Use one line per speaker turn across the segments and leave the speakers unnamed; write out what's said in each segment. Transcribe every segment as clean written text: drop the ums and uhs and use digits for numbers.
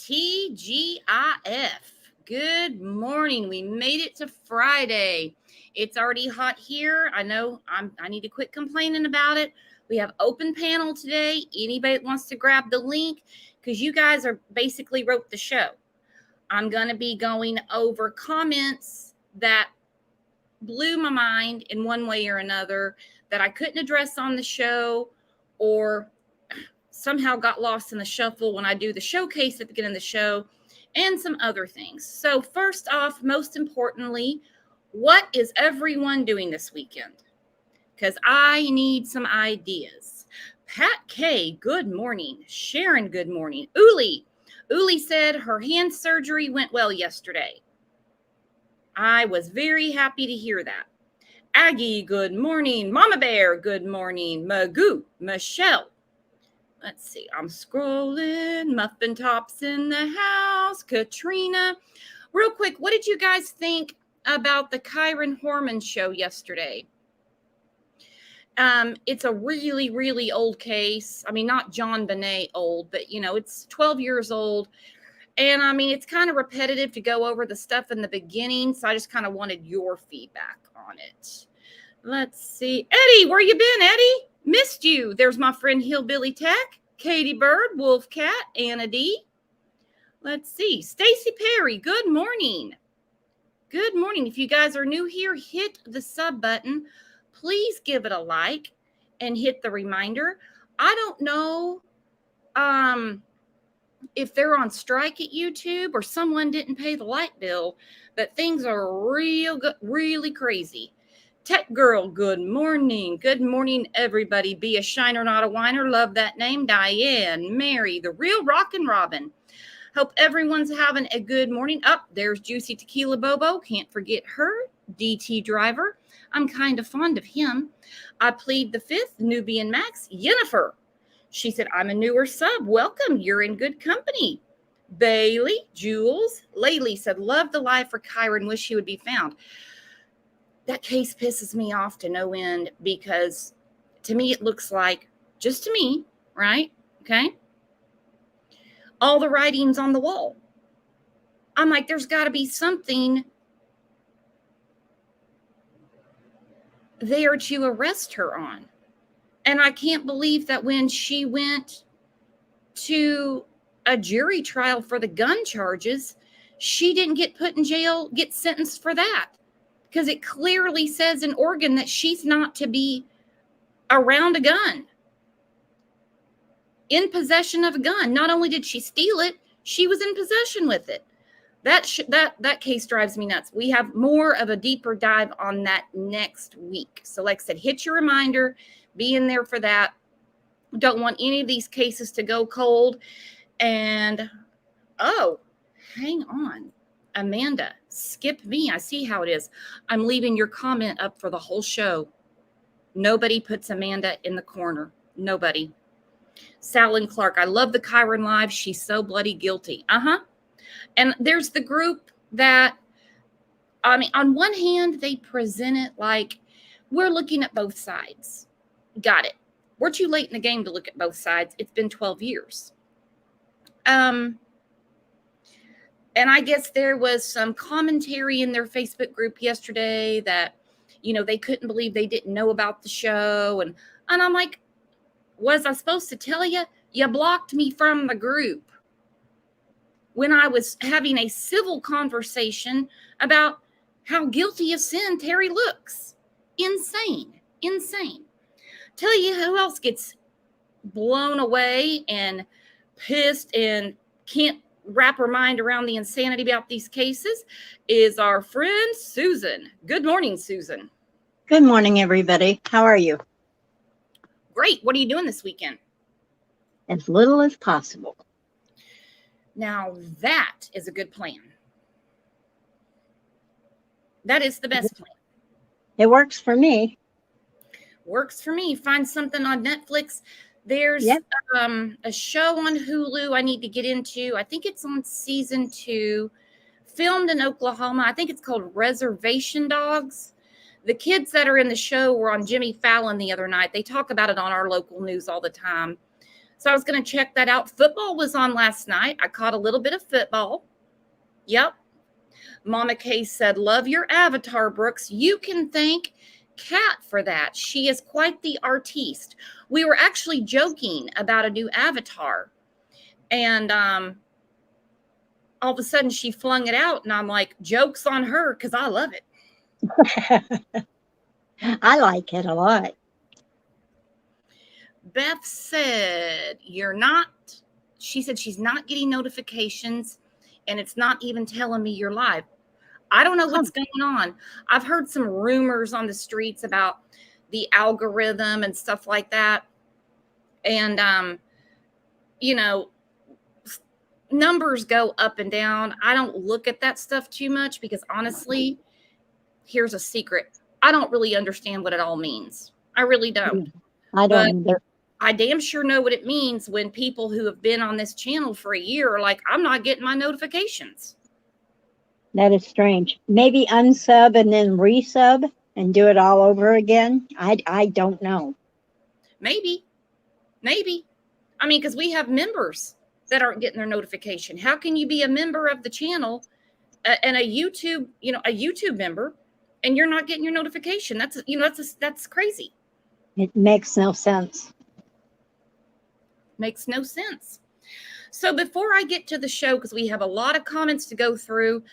TGIF. Good morning. We made it to Friday. It's already hot here. I know I need to quit complaining about it. We have open panel today. Anybody that wants to grab the link, because you guys are basically wrote the show. I'm going to be going over comments that blew my mind in one way or another that I couldn't address on the show, or somehow got lost in the shuffle when I do the showcase at the beginning of the show, and some other things. So first off, most importantly, what is everyone doing this weekend? Because I need some ideas. Pat K, good morning. Sharon, good morning. Uli said her hand surgery went well yesterday. I was very happy to hear that. Aggie, good morning. Mama Bear, good morning. Magoo, Michelle. Let's see. I'm scrolling. Muffin Tops in the house. Katrina. Real quick, what did you guys think about the Kyron Horman show yesterday? It's a really, really old case. I mean, not John Bonet old, but, it's 12 years old. And, it's kind of repetitive to go over the stuff in the beginning. So I just kind of wanted your feedback on it. Let's see. Eddie, where you been, Eddie? Missed you. There's my friend Hillbilly Tech, Katie Bird, Wolf Cat, Anna D. Let's see. Stacy Perry, good morning. Good morning. If you guys are new here, hit the sub button. Please give it a like and hit the reminder. I don't know if they're on strike at YouTube or someone didn't pay the light bill, but things are really crazy. Tech Girl, good morning. Good morning, everybody. Be a shiner, not a whiner. Love that name. Diane, Mary, the real Rockin' Robin. Hope everyone's having a good morning. There's Juicy Tequila Bobo. Can't forget her. DT Driver. I'm kind of fond of him. I plead the fifth. Nubian Max. Yennefer. She said, I'm a newer sub. Welcome. You're in good company. Bailey, Jules. Laylee said, love the live for Kyron. Wish he would be found. That case pisses me off to no end, because to me, it looks like, just to me, right? Okay. All the writing's on the wall. I'm like, there's got to be something there to arrest her on. And I can't believe that when she went to a jury trial for the gun charges, she didn't get put in jail, get sentenced for that. Because it clearly says in Oregon that she's not to be around a gun, in possession of a gun. Not only did she steal it, she was in possession with it. That case drives me nuts. We have more of a deeper dive on that next week. So like I said, hit your reminder, be in there for that. Don't want any of these cases to go cold. And, hang on. Amanda, skip me. I see how it is. I'm leaving your comment up for the whole show. Nobody puts Amanda in the corner. Nobody. Sal and Clark, I love the Kyron Live. She's so bloody guilty. And there's the group that, on one hand, they present it like we're looking at both sides. Got it. We're too late in the game to look at both sides. It's been 12 years. And I guess there was some commentary in their Facebook group yesterday that, they couldn't believe they didn't know about the show. And I'm like, was I supposed to tell you? You blocked me from the group when I was having a civil conversation about how guilty of sin Terry looks. Insane. Tell you who else gets blown away and pissed and can't wrap her mind around the insanity about these cases is our friend Susan. Good morning, Susan.
Good morning, everybody. How are you?
Great. What are you doing this weekend?
As little as possible.
Now, that is a good plan. That is the best plan.
It works for me.
Works for me. Find something on Netflix. There's a show on Hulu I need to get into. I think it's on season 2, filmed in Oklahoma. I think it's called Reservation Dogs. The kids that are in the show were on Jimmy Fallon the other night. They talk about it on our local news all the time. So I was going to check that out. Football was on last night. I caught a little bit of football. Yep. Mama Kay said, love your avatar, Brooks. You can thank Kat for that. She is quite the artiste. We were actually joking about a new avatar. And all of a sudden she flung it out. And I'm like, joke's on her because I love it.
I like it a lot.
Beth said, she said she's not getting notifications and it's not even telling me you're live. I don't know what's going on. I've heard some rumors on the streets about the algorithm and stuff like that. And, numbers go up and down. I don't look at that stuff too much because honestly, here's a secret. I don't really understand what it all means. I really don't.
I don't either.
I damn sure know what it means when people who have been on this channel for a year are like, I'm not getting my notifications.
That is strange. Maybe unsub and then resub and do it all over again. I don't know.
Maybe. I mean, because we have members that aren't getting their notification. How can you be a member of the channel and a YouTube member and you're not getting your notification? That's crazy.
It makes no sense.
Makes no sense. So before I get to the show, because we have a lot of comments to go through,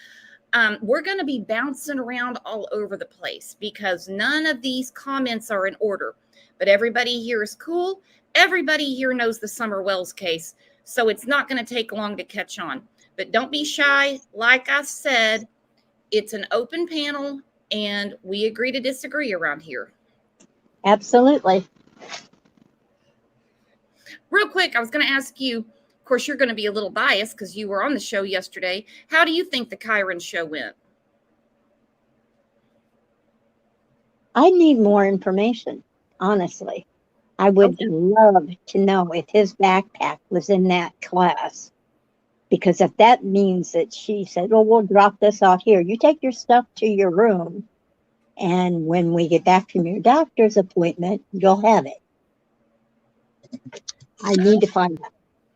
we're going to be bouncing around all over the place because none of these comments are in order. But everybody here is cool. Everybody here knows the Summer Wells case. So it's not going to take long to catch on. But don't be shy. Like I said, it's an open panel and we agree to disagree around here.
Absolutely.
Real quick, I was going to ask you, of course, you're going to be a little biased because you were on the show yesterday. How do you think the Kyron show went?
I need more information, honestly. I would love to know if his backpack was in that class. Because if that means that she said, well, we'll drop this off here. You take your stuff to your room. And when we get back from your doctor's appointment, you'll have it. I need to find out.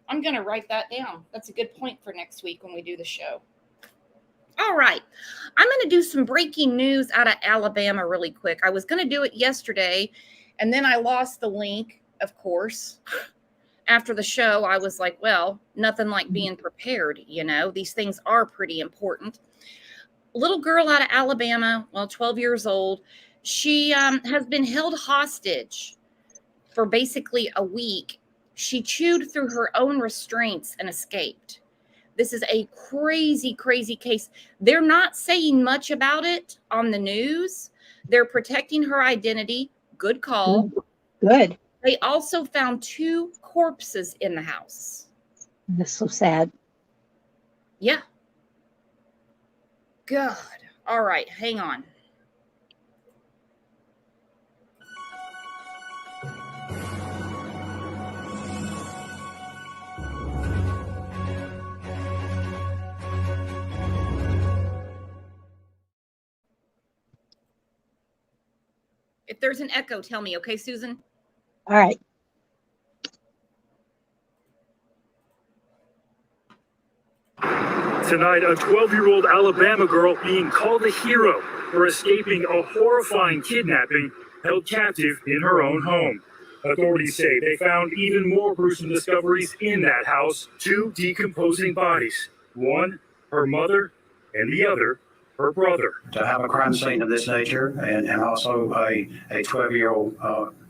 I'm going to write that down. That's a good point for next week when we do the show. All right. I'm going to do some breaking news out of Alabama really quick. I was going to do it yesterday, and then I lost the link, of course. After the show, I was like, well, nothing like being prepared, These things are pretty important. Little girl out of Alabama, 12 years old. She has been held hostage for basically a week. She chewed through her own restraints and escaped. This is a crazy, crazy case. They're not saying much about it on the news. They're protecting her identity. Good call.
Good.
They also found 2 corpses in the house.
That's so sad.
Yeah. God. All right. Hang on. If there's an echo, tell me. Okay, Susan?
All right.
Tonight, a 12-year-old Alabama girl being called a hero for escaping a horrifying kidnapping held captive in her own home. Authorities say they found even more gruesome discoveries in that house. 2 decomposing bodies. One, her mother, and the other, her brother.
To have a crime scene of this nature and also a 12-year-old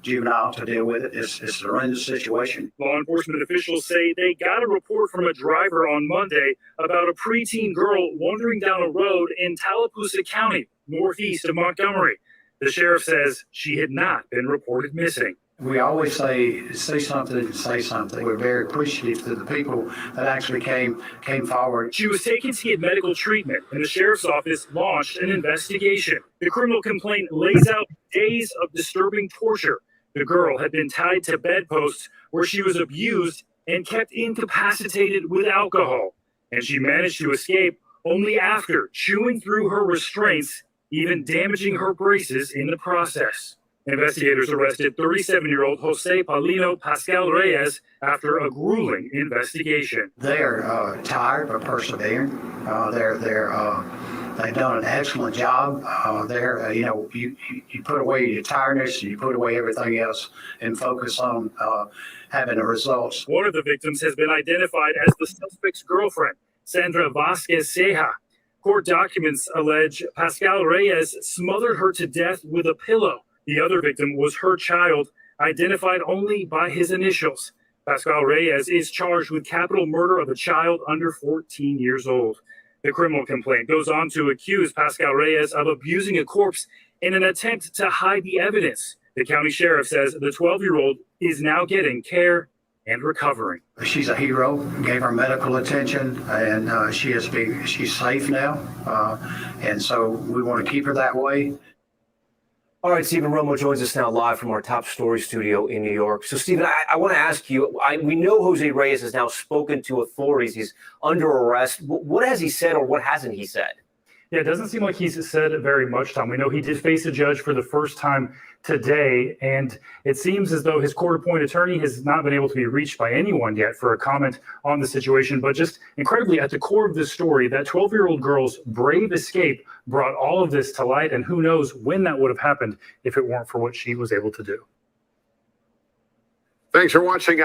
juvenile to deal with it is a horrendous situation.
Law enforcement officials say they got a report from a driver on Monday about a preteen girl wandering down a road in Tallapoosa County, northeast of Montgomery. The sheriff says she had not been reported missing.
We always say something, say something. We're very appreciative to the people that actually came forward.
She was taken to get medical treatment, and the sheriff's office launched an investigation. The criminal complaint lays out days of disturbing torture. The girl had been tied to bedposts where she was abused and kept incapacitated with alcohol. And she managed to escape only after chewing through her restraints, even damaging her braces in the process. Investigators arrested 37-year-old Jose Paulino Pascal Reyes after a grueling investigation.
They're tired but persevering. They've done an excellent job. You put away your tiredness, you put away everything else, and focus on having the results.
One of the victims has been identified as the suspect's girlfriend, Sandra Vasquez Ceja. Court documents allege Pascal Reyes smothered her to death with a pillow. The other victim was her child, identified only by his initials. Pascal Reyes is charged with capital murder of a child under 14 years old. The criminal complaint goes on to accuse Pascal Reyes of abusing a corpse in an attempt to hide the evidence. The county sheriff says the 12-year-old is now getting care and recovering.
She's a hero, gave her medical attention, and she's safe now. And so we want to keep her that way.
All right, Stephen Romo joins us now live from our Top Story studio in New York. So, Stephen, I want to ask you, we know Jose Reyes has now spoken to authorities. He's under arrest. What has he said, or what hasn't he said?
Yeah, it doesn't seem like he's said very much, Tom. We know he did face a judge for the first time today, and it seems as though his court-appointed attorney has not been able to be reached by anyone yet for a comment on the situation. But just incredibly, at the core of this story, that 12-year-old girl's brave escape brought all of this to light, and who knows when that would have happened if it weren't for what she was able to do.
Thanks for watching.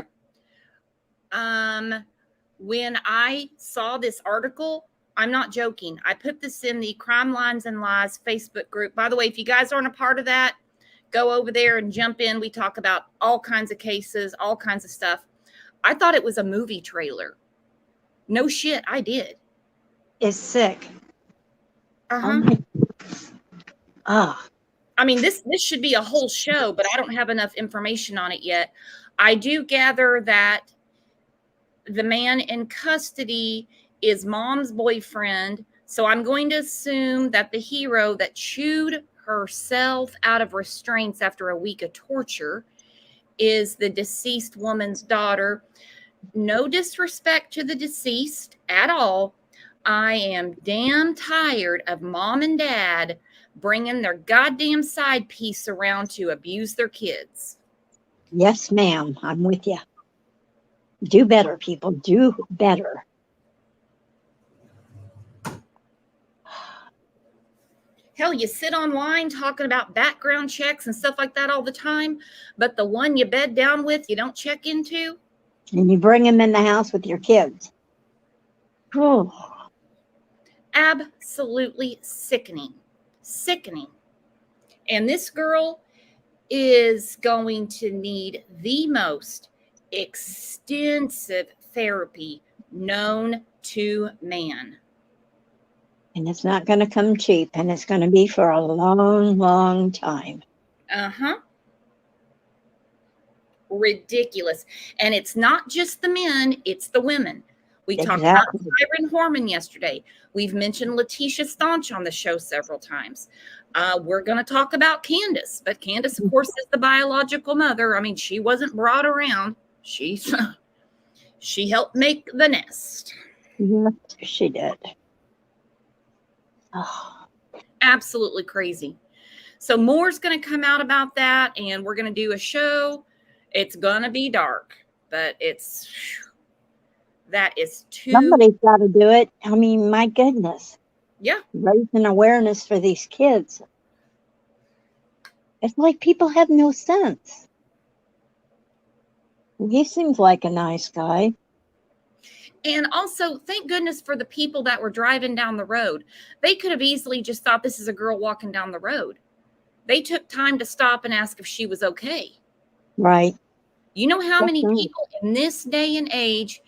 When I saw this article, I'm not joking. I put this in the Crime Lines and Lies Facebook group. By the way, if you guys aren't a part of that, go over there and jump in. We talk about all kinds of cases, all kinds of stuff. I thought it was a movie trailer. No shit, I did.
Is sick.
Uh-huh. I mean, this should be a whole show, but I don't have enough information on it yet. I do gather that the man in custody is mom's boyfriend. So I'm going to assume that the hero that chewed herself out of restraints after a week of torture is the deceased woman's daughter. No disrespect to the deceased at all. I am damn tired of mom and dad bringing their goddamn side piece around to abuse their kids.
Yes, ma'am. I'm with you. Do better, people. Do better.
Hell, you sit online talking about background checks and stuff like that all the time, but the one you bed down with, you don't check into.
And you bring them in the house with your kids. Oh.
Absolutely sickening. Sickening. And this girl is going to need the most extensive therapy known to man.
And it's not going to come cheap, and it's going to be for a long, long time.
Uh-huh. Ridiculous. And it's not just the men, it's the women. We talked about Byron Horman yesterday. We've mentioned Letitia Staunch on the show several times. We're going to talk about Candace, but Candace, of course, is the biological mother. I mean, she wasn't brought around. She helped make the nest.
Yes, she did. Oh.
Absolutely crazy. So more's going to come out about that, and we're going to do a show. It's going to be dark, but that is too...
Somebody's got to do it. I mean, my goodness.
Yeah.
Raising awareness for these kids. It's like people have no sense. He seems like a nice guy.
And also, thank goodness for the people that were driving down the road. They could have easily just thought this is a girl walking down the road. They took time to stop and ask if she was okay.
Right.
You know how many people in this day and age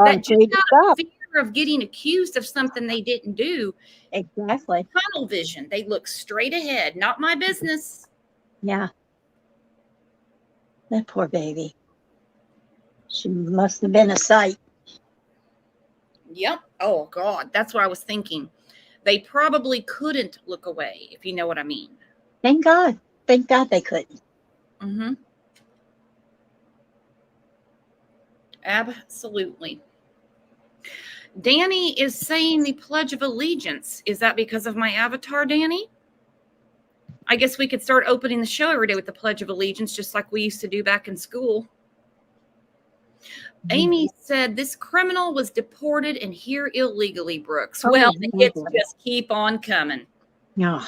that just out of fear of getting accused of something they didn't do.
Exactly.
Tunnel vision. They look straight ahead. Not my business.
Yeah. That poor baby. She must have been a sight.
Yep. Oh, God. That's what I was thinking. They probably couldn't look away, if you know what I mean.
Thank God. Thank God they couldn't.
Mm-hmm. Absolutely. Danny is saying the Pledge of Allegiance. Is that because of my avatar, Danny? I guess we could start opening the show every day with the Pledge of Allegiance, just like we used to do back in school. Amy said this criminal was deported and here illegally, Brooks.
Oh,
Well, the hits
lovely.
just keep on coming.
No.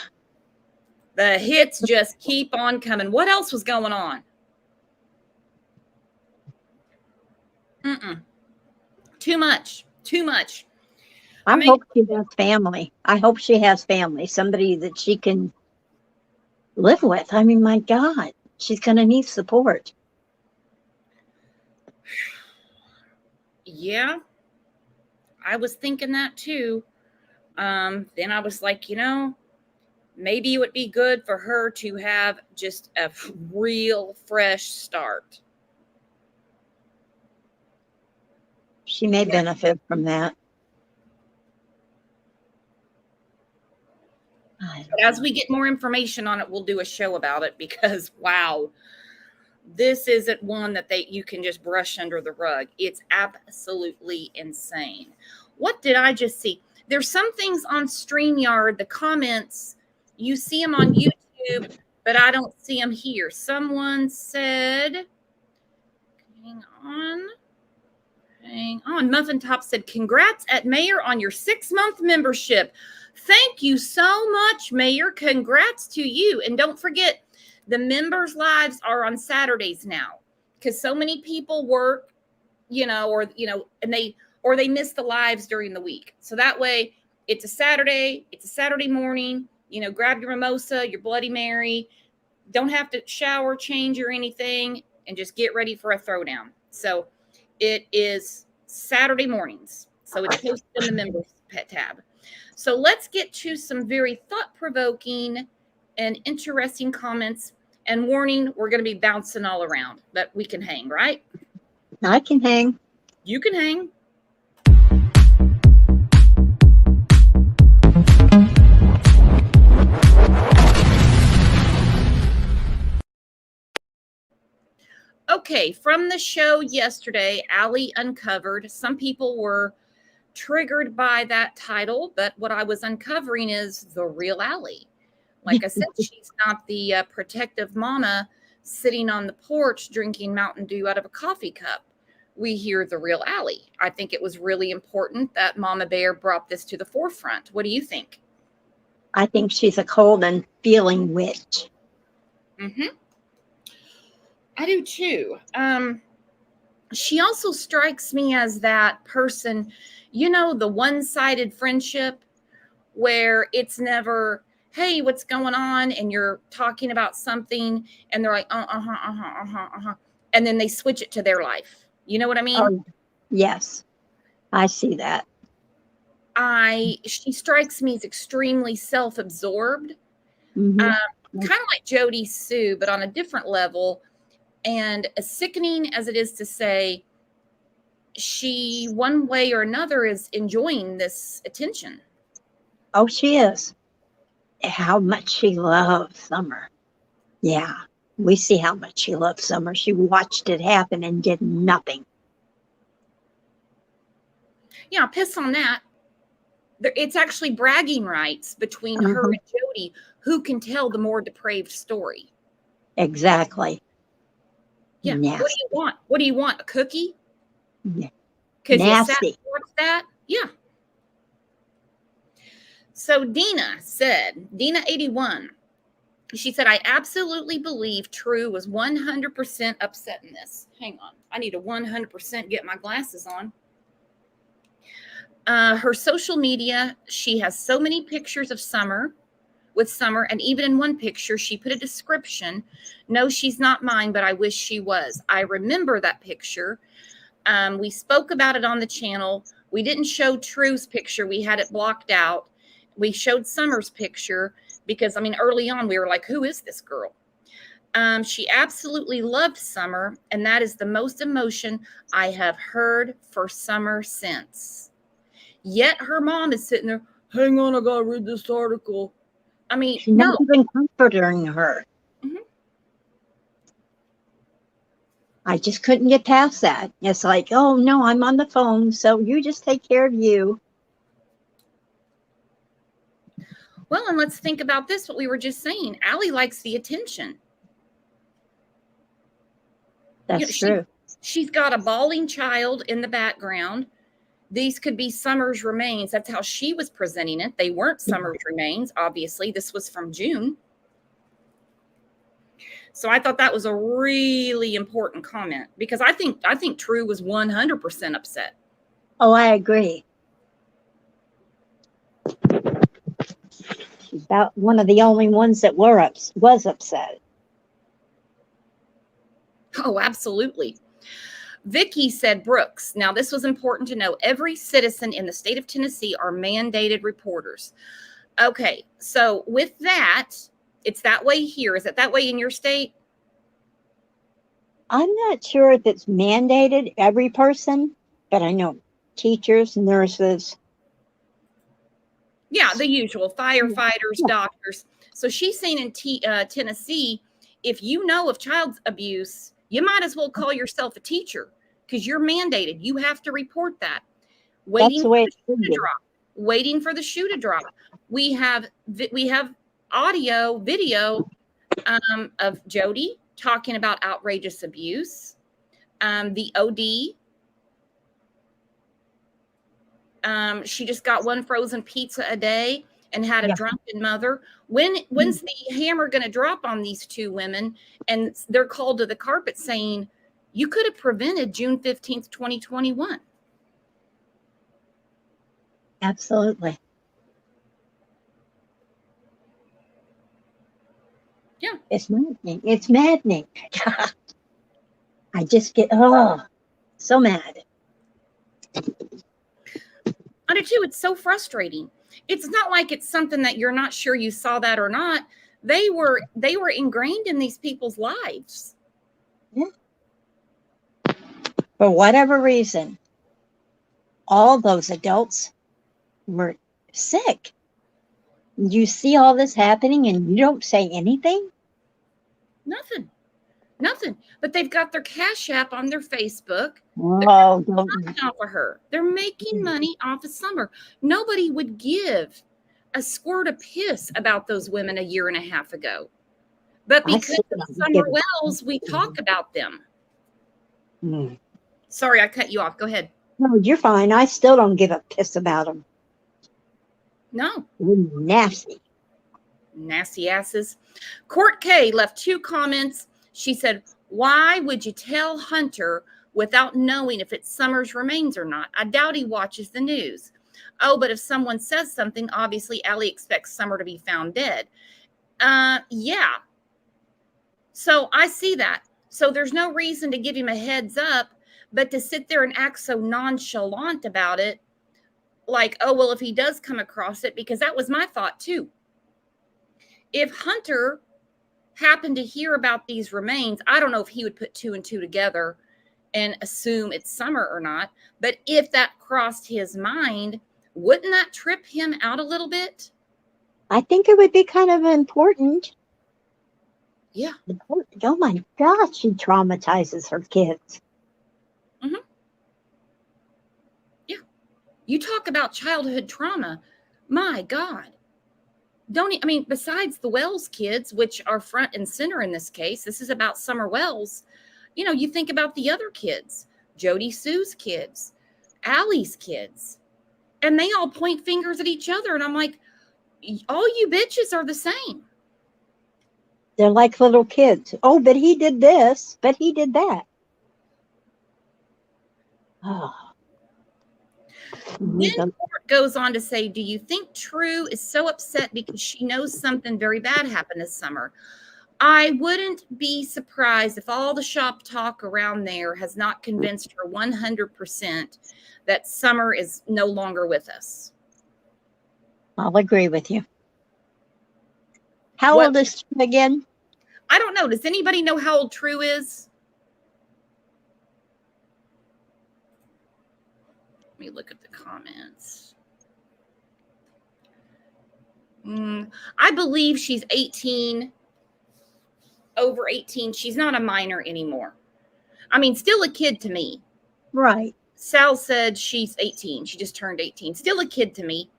The hits just keep on coming. What else was going on? Too much. Too much.
I hope she has family. I hope she has family, somebody that she can live with. I mean, my God, she's going to need support.
Yeah, I was thinking that too. Then I was like, maybe it would be good for her to have just a real fresh start.
She may benefit from that.
But as we get more information on it, we'll do a show about it because, wow, this isn't one that you can just brush under the rug. It's absolutely insane. What did I just see? There's some things on StreamYard, the comments, you see them on YouTube, but I don't see them here. Someone said, hang on. Muffin Top said, congrats at Mayor on your 6-month membership. Thank you so much, Mayor. Congrats to you. And don't forget, the members' lives are on Saturdays now because so many people work, and they miss the lives during the week. So that way it's a Saturday morning, grab your mimosa, your Bloody Mary. Don't have to shower, change or anything, and just get ready for a throwdown. So it is Saturday mornings. So it's posted in the members tab. So let's get to some very thought-provoking and interesting comments. And warning, we're going to be bouncing all around, but we can hang, right?
I can hang.
You can hang. Okay, from the show yesterday, Allie Uncovered. Some people were triggered by that title, but what I was uncovering is the real Allie. Like I said, she's not the protective mama sitting on the porch drinking Mountain Dew out of a coffee cup. We hear the real Allie. I think it was really important that Mama Bear brought this to the forefront. What do you think?
I think she's a cold and feeling witch.
I do too. She also strikes me as that person, the one-sided friendship where it's never, hey, what's going on? And you're talking about something and they're like, and then they switch it to their life. You know what I mean?
Oh, yes, I see that.
She strikes me as extremely self-absorbed,
Mhm.
kind of like Jody Sue, but on a different level. And as sickening as it is to say, she, one way or another, is enjoying this attention.
Oh, she is. How much she loves Summer. Yeah, we see how much she loves Summer. She watched it happen and did nothing.
Yeah, piss on that. It's actually bragging rights between her and Jody, who can tell the more depraved story.
Exactly.
Yeah.
Nasty.
What do you want? What do you want? A cookie?
Yeah.
Because you sat
Nasty.
and watched that? Yeah. So Dina 81, she said, I absolutely believe True was 100% upset in this. Hang on. I need to 100% get my glasses on. Her social media, she has so many pictures of Summer, and even in one picture, she put a description. No, she's not mine, but I wish she was. I remember that picture. We spoke about it on the channel. We didn't show True's picture. We had it blocked out. We showed Summer's picture because, early on we were like, who is this girl? She absolutely loved Summer, and that is the most emotion I have heard for Summer since. Yet her mom is sitting there, hang on, I gotta read this article.
She's
No.
not even comforting her.
Mhm.
I just couldn't get past that. It's like, oh no, I'm on the phone, so you just take care of you.
Well, and let's think about this, what we were just saying. Allie likes the attention.
That's true.
She's got a bawling child in the background. These could be Summer's remains. That's how she was presenting it. They weren't Summer's remains, obviously. This was from June. So I thought that was a really important comment because I think True was 100% upset.
Oh, I agree. She's about one of the only ones that was upset.
Oh, absolutely. Vicky said, Brooks, now this was important to know. Every citizen in the state of Tennessee are mandated reporters. Okay, so with that, it's that way here. Is it that way in your state?
I'm not sure if it's mandated every person, but I know teachers, nurses.
Yeah, the usual firefighters, doctors. So she's saying in Tennessee, if you know of child abuse, you might as well call yourself a teacher because you're mandated. You have to report that.
That's the way it should be.
Waiting for the shoe to drop. We have audio, video of Jody talking about outrageous abuse. The OD. She just got one frozen pizza a day and had a drunken mother. When's the hammer going to drop on these two women? And they're called to the carpet saying, you could have prevented June 15th, 2021.
Absolutely.
Yeah.
It's maddening. It's maddening. I just get, so mad.
I do too. It's so frustrating. It's not like it's something that you're not sure you saw that or not. They were ingrained in these people's lives.
Yeah. For whatever reason, all those adults were sick. You see all this happening and you don't say anything?
Nothing. But they've got their Cash App on their Facebook.
Oh, don't.
Off of her. They're making money off of Summer. Nobody would give a squirt of piss about those women a year and a half ago. But because of Summer Wells, we talk about them. Sorry, I cut you off. Go ahead.
No, you're fine. I still don't give a piss about them.
No.
Nasty.
Nasty asses. Court K left 2 comments. She said, why would you tell Hunter without knowing if it's Summer's remains or not? I doubt he watches the news. Oh, but if someone says something, obviously Allie expects Summer to be found dead. Yeah. So I see that. So there's no reason to give him a heads up, but to sit there and act so nonchalant about it, like, oh, well, if he does come across it, because that was my thought too. If Hunter happened to hear about these remains, I don't know if he would put 2 and 2 together and assume it's Summer or not. But if that crossed his mind, wouldn't that trip him out a little bit?
I think it would be kind of important.
Yeah.
Oh my God, she traumatizes her kids.
Mm-hmm. Yeah. You talk about childhood trauma. My God. Besides the Wells kids, which are front and center in this case, this is about Summer Wells. You think about the other kids, Jody Sue's kids, Allie's kids, and they all point fingers at each other. And I'm like, all you bitches are the same.
They're like little kids. Oh, but he did this, but he did that. Oh.
Then Court goes on to say, do you think True is so upset because she knows something very bad happened this summer? I wouldn't be surprised if all the shop talk around there has not convinced her 100% that Summer is no longer with us.
I'll agree with you. How old is True again?
I don't know. Does anybody know how old True is? Let me look at the comments. I believe she's 18, over 18. She's not a minor anymore. Still a kid to me.
Right.
Sal said she's 18. She just turned 18. Still a kid to me.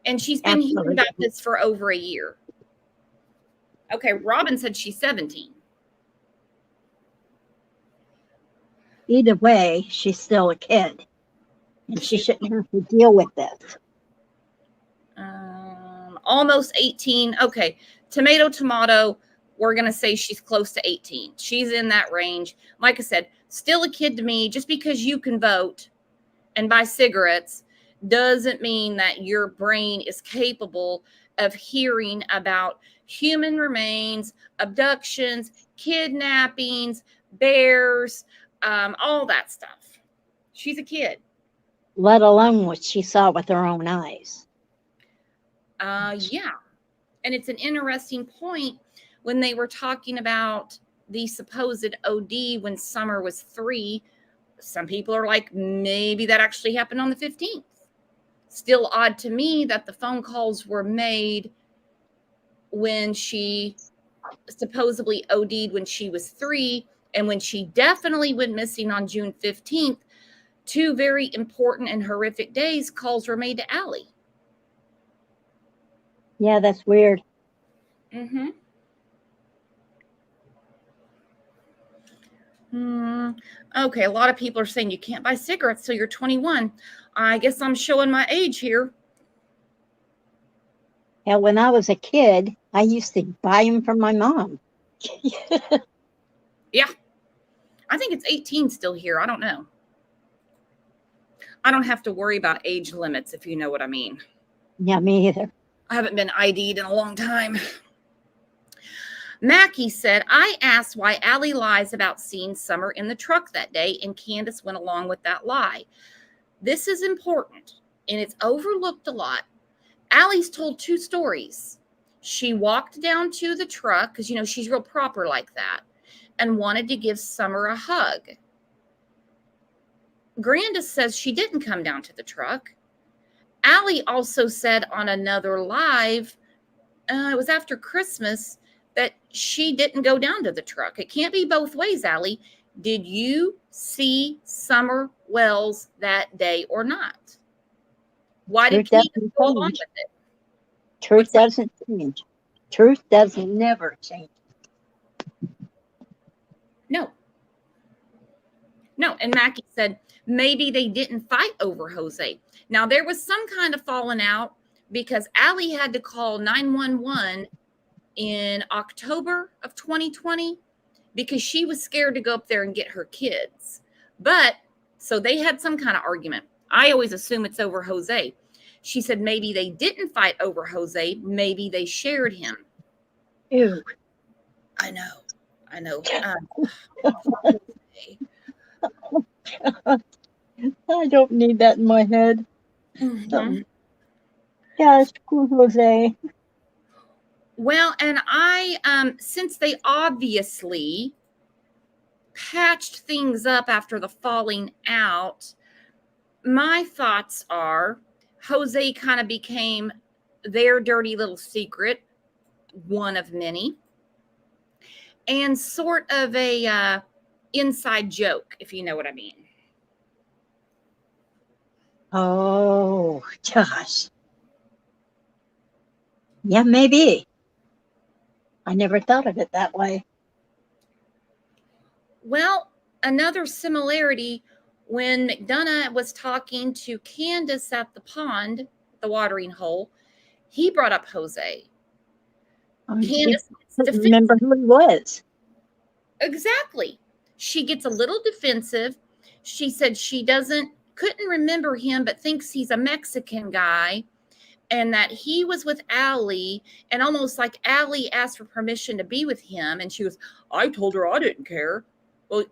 And she's been hearing
Absolutely.
about this for over a year. Okay, Robin said she's 17.
Either way, she's still a kid, and she shouldn't have to deal with this.
Almost 18. Okay, tomato. We're going to say she's close to 18. She's in that range. Like I said, still a kid to me. Just because you can vote and buy cigarettes doesn't mean that your brain is capable of hearing about human remains, abductions, kidnappings, bears, all that stuff. She's a kid.
Let alone what she saw with her own eyes.
Yeah. And it's an interesting point when they were talking about the supposed OD when Summer was 3. Some people are like, maybe that actually happened on the 15th. Still odd to me that the phone calls were made when she supposedly OD'd when she was 3, and when she definitely went missing on June 15th, 2 very important and horrific days, calls were made to Allie.
Yeah, that's weird.
Mm-hmm. Okay, a lot of people are saying you can't buy cigarettes till you're 21. I guess I'm showing my age here.
Yeah, when I was a kid, I used to buy them from my mom.
Yeah. I think it's 18 still here. I don't know. I don't have to worry about age limits, if you know what I mean.
Yeah, me either.
I haven't been ID'd in a long time. Mackie said, I asked why Allie lies about seeing Summer in the truck that day, and Candace went along with that lie. This is important, and it's overlooked a lot. Allie's told 2 stories. She walked down to the truck, because, you know, she's real proper like that, and wanted to give Summer a hug. Grandis says she didn't come down to the truck. Allie also said on another live, it was after Christmas, that she didn't go down to the truck. It can't be both ways, Allie. Did you see Summer Wells that day or not? Why did
Truth
Candace
doesn't
go along
change.
with it?
Truth doesn't change. Truth does never change.
No. And Mackie said maybe they didn't fight over Jose. Now, there was some kind of falling out because Allie had to call 911 in October of 2020 because she was scared to go up there and get her kids. But so they had some kind of argument. I always assume it's over Jose. She said maybe they didn't fight over Jose. Maybe they shared him.
Ew.
I know.
I don't need that in my head.
Mm-hmm.
Yes, poor Jose.
Well, and I, since they obviously patched things up after the falling out, my thoughts are Jose kind of became their dirty little secret, one of many, and sort of a inside joke, if you know what I mean.
Oh, gosh. Yeah, maybe. I never thought of it that way.
Well, another similarity, when McDonough was talking to Candace at the pond, the watering hole, he brought up Jose. Candace
Couldn't remember who he was.
Exactly. She gets a little defensive. She said she couldn't remember him, but thinks he's a Mexican guy, and that he was with Allie, and almost like Allie asked for permission to be with him, and she was, I told her I didn't care. Well,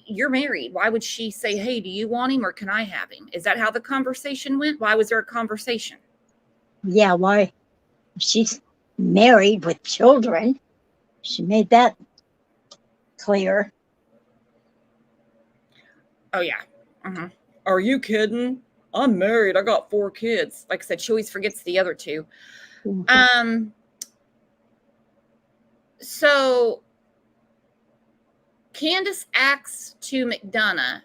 you're married. Why would she say, hey, do you want him or can I have him? Is that how the conversation went? Why was there a conversation?
Yeah, why? She's married with children. She made that clear.
Oh, yeah. Uh-huh. Are you kidding? I'm married. I got 4 kids. Like I said, she always forgets the other 2.
Mm-hmm.
So Candace acts to McDonough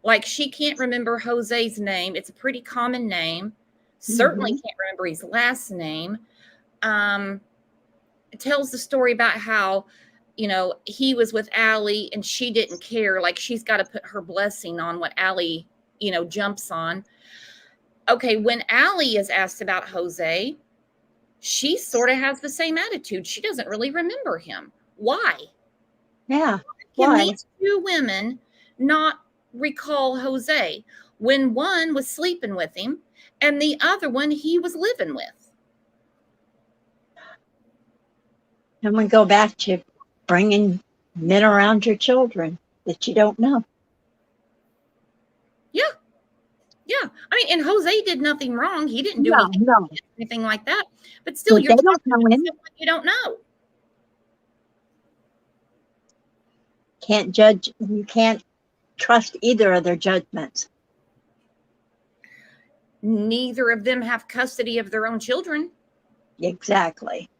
like she can't remember Jose's name. It's a pretty common name. certainly can't remember his last name. It tells the story about how, he was with Allie and she didn't care. Like, she's got to put her blessing on what Allie, jumps on. Okay, when Allie is asked about Jose, she sort of has the same attitude. She doesn't really remember him. Why?
Yeah.
Can
Why?
these two women not recall Jose when one was sleeping with him and the other one he was living with?
And we go back to bringing men around your children that you don't know.
Yeah. I mean, and Jose did nothing wrong. He didn't do anything like that. But still,
But
you're
they don't
talking
know
about
him.
someone you don't know.
Can't judge. You can't trust either of their judgments.
Neither of them have custody of their own children.
Exactly.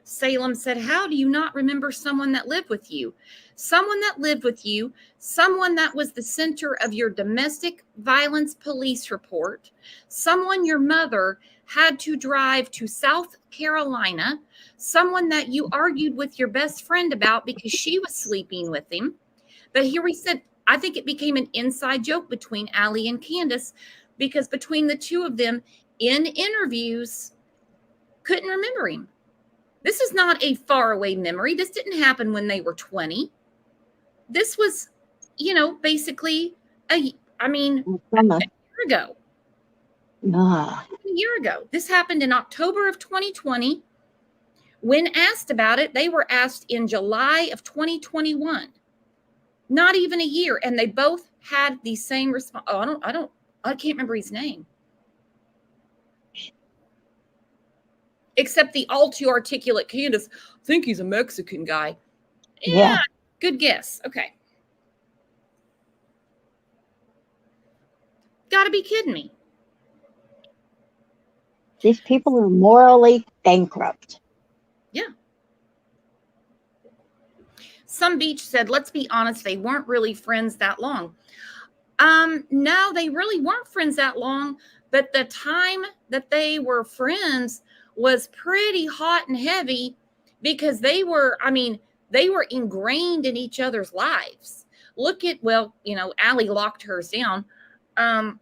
Salem said, how do you not remember someone that lived with you? Someone that lived with you, someone that was the center of your domestic violence police report, someone your mother had to drive to South Carolina, someone that you argued with your best friend about because she was sleeping with him. But here we said, I think it became an inside joke between Allie and Candace because between the two of them in interviews, couldn't remember him. This is not a faraway memory. This didn't happen when they were 20. This was, basically a year ago.
Ah.
A year ago. This happened in October of 2020. When asked about it, they were asked in July of 2021. Not even a year. And they both had the same response. Oh, I can't remember his name. Except the all too articulate Candace, I think he's a Mexican guy. Yeah. Good guess. Okay. Gotta be kidding me.
These people are morally bankrupt.
Yeah. Some Beach said, let's be honest, they weren't really friends that long. No, they really weren't friends that long, but the time that they were friends was pretty hot and heavy because they were ingrained in each other's lives. Look at, Allie locked hers down.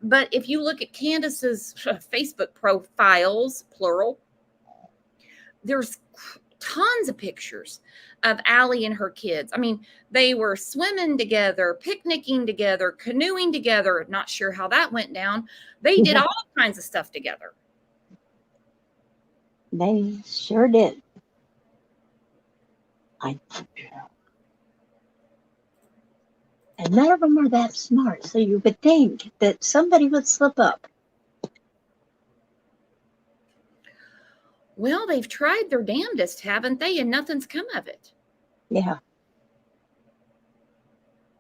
But if you look at Candace's Facebook profiles, plural, there's tons of pictures of Allie and her kids. I mean, they were swimming together, picnicking together, canoeing together. Not sure how that went down. They did all kinds of stuff together.
They sure did. And none of them are that smart, so you would think that somebody would slip up.
Well, they've tried their damnedest, haven't they? And nothing's come of it.
Yeah.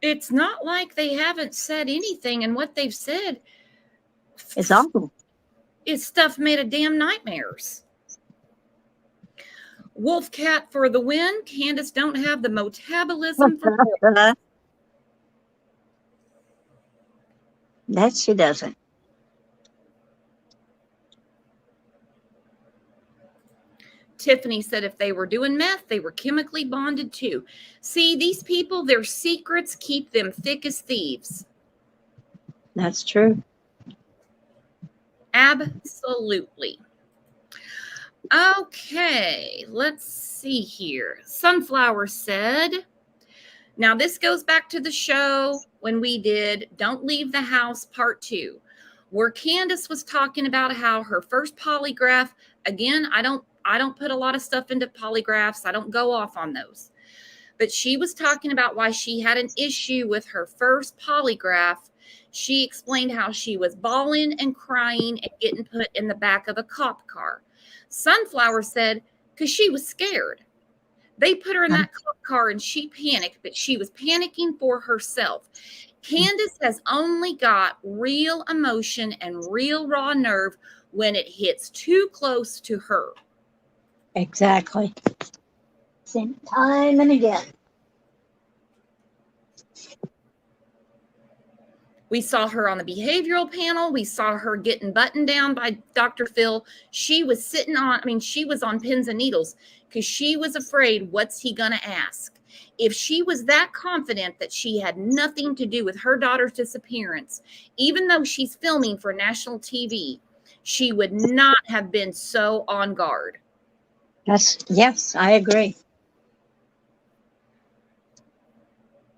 It's not like they haven't said anything, and what they've said
It's awful.
is stuff made of damn nightmares. Wolf Cat for the win. Candace don't have the metabolism for boys.
That she doesn't.
Tiffany said if they were doing meth, they were chemically bonded too. See, these people, their secrets keep them thick as thieves.
That's true.
Absolutely. Okay, let's see here. Sunflower said, now this goes back to the show when we did Don't Leave the House Part 2, where Candace was talking about how her first polygraph, again, I don't put a lot of stuff into polygraphs. I don't go off on those. But she was talking about why she had an issue with her first polygraph. She explained how she was bawling and crying and getting put in the back of a cop car. Sunflower said, because she was scared. They put her in that cop car and she panicked, but she was panicking for herself. Candace has only got real emotion and real raw nerve when it hits too close to her.
Exactly. Same time and again.
We saw her on the behavioral panel. We saw her getting buttoned down by Dr. Phil. She was she was on pins and needles because she was afraid, what's he going to ask? If she was that confident that she had nothing to do with her daughter's disappearance, even though she's filming for national TV, she would not have been so on guard.
Yes, I agree.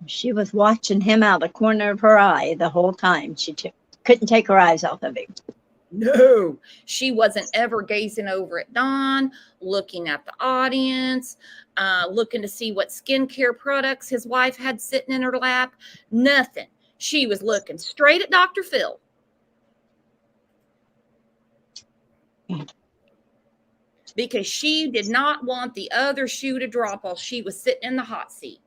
She was watching him out of the corner of her eye the whole time. She couldn't take her eyes off of him.
No, she wasn't ever gazing over at Don, looking at the audience, looking to see what skincare products his wife had sitting in her lap. Nothing. She was looking straight at Dr. Phil. Because she did not want the other shoe to drop while she was sitting in the hot seat.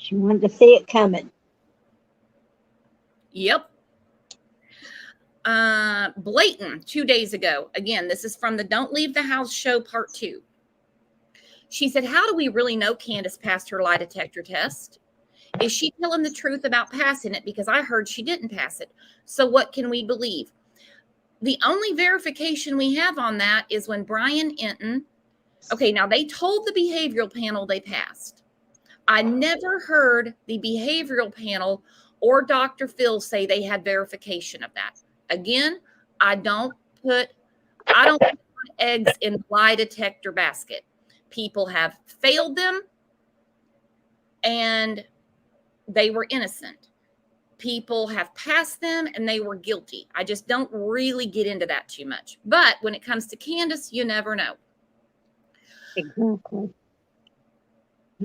She wanted to see it coming.
Yep. Blayton, 2 days ago. Again, this is from the Don't Leave the House show, part 2. She said, how do we really know Candace passed her lie detector test? Is she telling the truth about passing it? Because I heard she didn't pass it. So what can we believe? The only verification we have on that is when Brian Enton, okay, now they told the behavioral panel they passed. I never heard the behavioral panel or Dr. Phil say they had verification of that. Again, I don't put eggs in the lie detector basket. People have failed them and they were innocent. People have passed them and they were guilty. I just don't really get into that too much. But when it comes to Candace, you never know.
Exactly.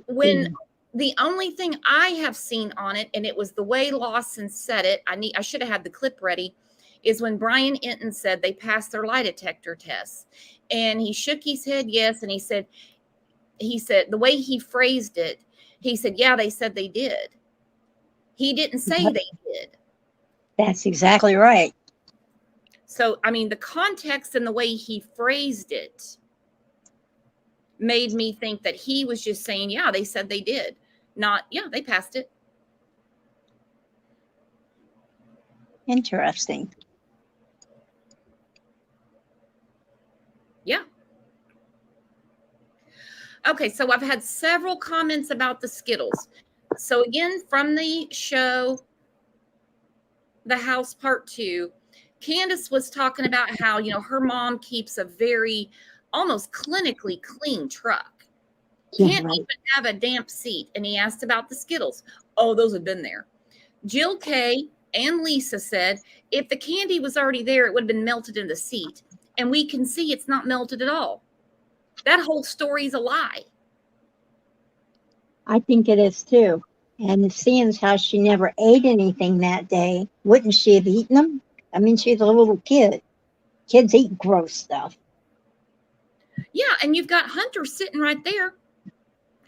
When the only thing I have seen on it, and it was the way Lawson said it, I should have had the clip ready, is when Brian Enton said they passed their lie detector tests. And he shook his head yes, and he said the way he phrased it, he said, yeah, they said they did. He didn't say they did.
That's exactly right.
So, I mean, the context and the way he phrased it made me think that he was just saying, yeah, they said they did. Not, yeah, they passed it.
Interesting.
Yeah. Okay, so I've had several comments about the Skittles. So again, from the show, The House Part 2, Candace was talking about how, her mom keeps a very almost clinically clean truck. Can't even have a damp seat. And he asked about the Skittles. Oh, those have been there. Jill Kay and Lisa said, if the candy was already there, it would have been melted in the seat. And we can see it's not melted at all. That whole story is a lie.
I think it is too. And seeing how she never ate anything that day, wouldn't she have eaten them? I mean, she's a little kid. Kids eat gross stuff.
Yeah, and you've got Hunter sitting right there.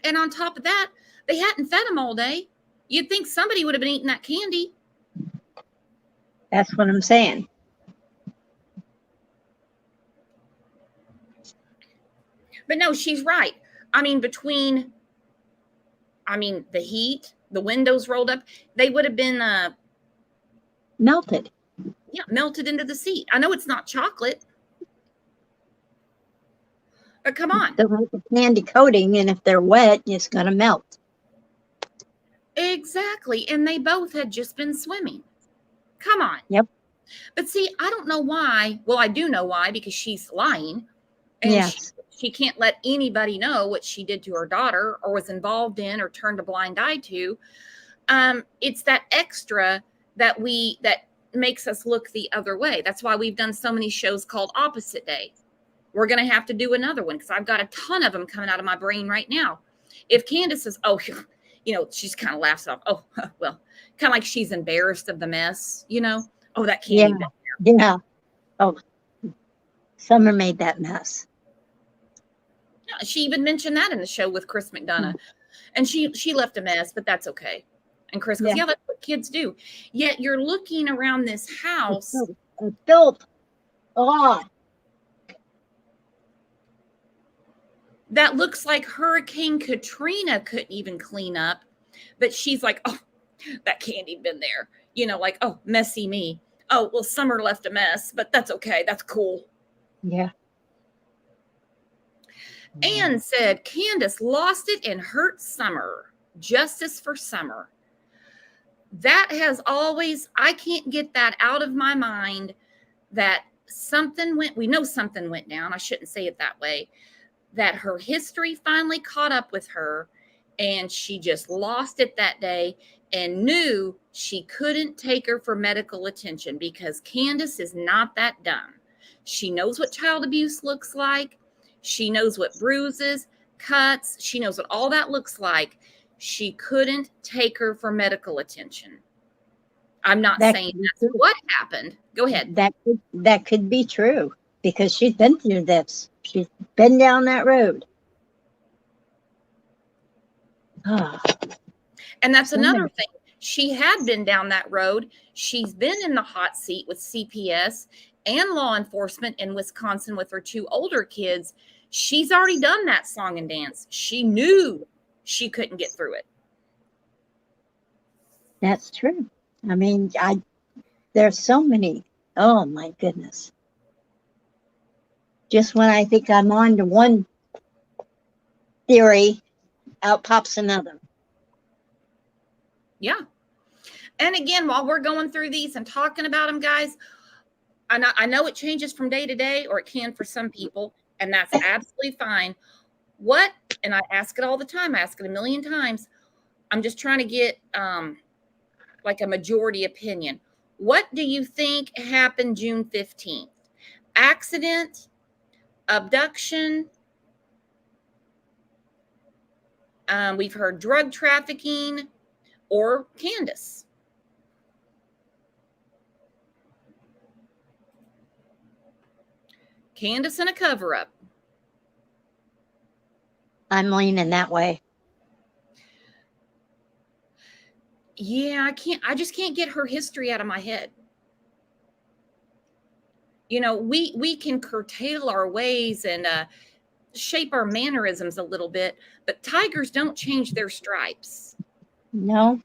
And on top of that, they hadn't fed him all day. You'd think somebody would have been eating that candy.
That's what I'm saying.
But no, she's right. I mean, between the heat, the windows rolled up, they would have been
Melted.
Yeah, melted into the seat. I know it's not chocolate. But come on.
They're like a candy coating, and if they're wet, it's going to melt.
Exactly. And they both had just been swimming. Come on.
Yep.
But see, I don't know why. Well, I do know why, because she's lying. And
Yes.
she can't let anybody know what she did to her daughter or was involved in or turned a blind eye to. It's that extra that makes us look the other way. That's why we've done so many shows called Opposite Day. We're going to have to do another one because I've got a ton of them coming out of my brain right now. If Candace says, oh, she's kind of laughs off. Oh, well, kind of like she's embarrassed of the mess, Oh, that candy.
Yeah. Oh, Summer made that mess.
Yeah, she even mentioned that in the show with Chris McDonough. And she left a mess, but that's okay. And Chris goes, yeah, that's what kids do. Yet you're looking around this house.
Filth. Oh.
That looks like Hurricane Katrina couldn't even clean up. But she's like, oh, that candy'd been there. like, oh, messy me. Oh, well, Summer left a mess, but that's okay. That's cool.
Yeah.
Anne said, Candace lost it and hurt Summer. Justice for Summer. That has always, I can't get that out of my mind that we know something went down. I shouldn't say it that way. That her history finally caught up with her and she just lost it that day and knew she couldn't take her for medical attention because Candace is not that dumb. She knows what child abuse looks like. She knows what bruises, cuts, she knows what all that looks like. She couldn't take her for medical attention. I'm not saying that's what happened. Go ahead.
That could be true because she's been through this. She's been down that road. Oh.
And that's another thing. She had been down that road. She's been in the hot seat with CPS and law enforcement in Wisconsin with her 2 older kids. She's already done that song and dance. She knew she couldn't get through it.
That's true. I mean, there's so many. Oh my goodness. Just when I think I'm on to one theory, out pops another.
Yeah. And again, while we're going through these and talking about them, guys, I know it changes from day to day, or it can for some people, and that's absolutely fine. And I ask it all the time, I ask it a million times. I'm just trying to get like a majority opinion. What do you think happened June 15th? Accident, abduction? We've heard drug trafficking or Candace. Candace and a cover-up.
I'm leaning that way.
Yeah, I just can't get her history out of my head. We can curtail our ways and shape our mannerisms a little bit, but tigers don't change their stripes.
No.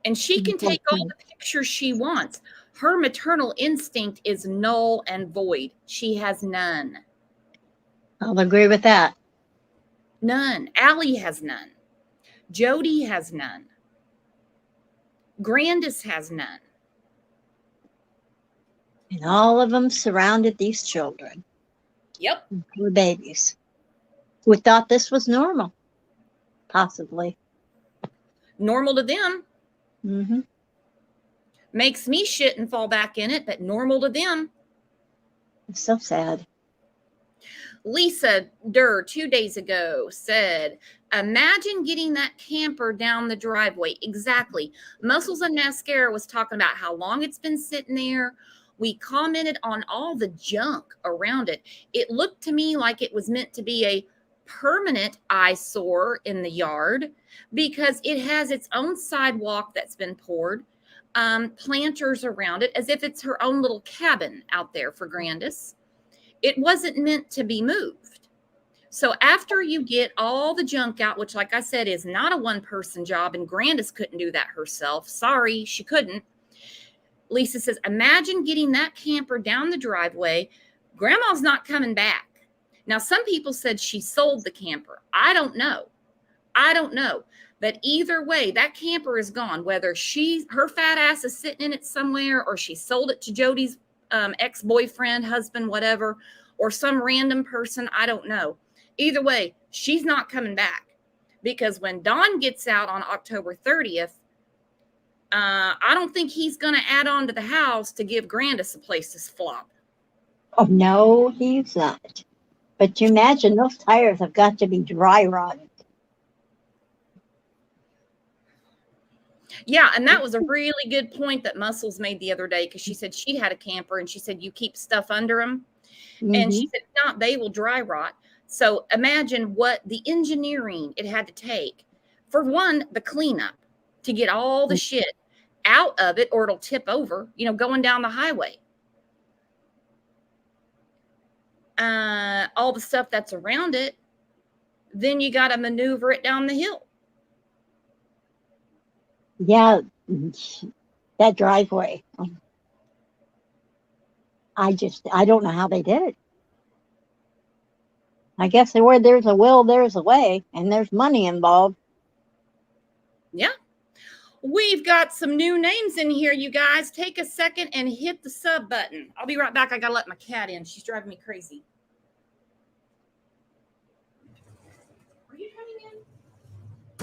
And she can take all the pictures she wants. Her maternal instinct is null and void. She has none.
I'll agree with that.
None. Allie has none. Jody has none. Grandis has none.
And all of them surrounded these children.
Yep.
Poor babies. Who thought this was normal. Possibly.
Normal to them.
Mm-hmm.
Makes me shit and fall back in it, but normal to them.
It's so sad.
Lisa Durr 2 days ago said, imagine getting that camper down the driveway. Exactly. Muscles and Mascara was talking about how long it's been sitting there. We commented on all the junk around it. It looked to me like it was meant to be a permanent eyesore in the yard because it has its own sidewalk that's been poured, planters around it, as if it's her own little cabin out there for Grandis. It wasn't meant to be moved. So after you get all the junk out, which, like I said, is not a one-person job, and Grandis couldn't do that herself. Sorry, she couldn't. Lisa says, imagine getting that camper down the driveway. Grandma's not coming back. Now, some people said she sold the camper. I don't know. But either way, that camper is gone. Whether her fat ass is sitting in it somewhere, or she sold it to Jody's ex-boyfriend, husband, whatever, or some random person, I don't know. Either way, she's not coming back. Because when Don gets out on October 30th, I don't think he's going to add on to the house to give Grandis a place to flop.
Oh, no, he's not. But you imagine those tires have got to be dry rotted.
Yeah, and that was a really good point that Muscles made the other day, because she said she had a camper and she said you keep stuff under them. Mm-hmm. And she said, not, they will dry rot. So imagine what the engineering it had to take. For one, the cleanup to get all the shit out of it, or it'll tip over, going down the highway. All the stuff that's around it, then you got to maneuver it down the hill.
Yeah, that driveway. I don't know how they did it. I guess where there's a will, there's a way, and there's money involved.
Yeah. We've got some new names in here, you guys. Take a second and hit the sub button. I'll be right back. I got to let my cat in. She's driving me crazy. Are you coming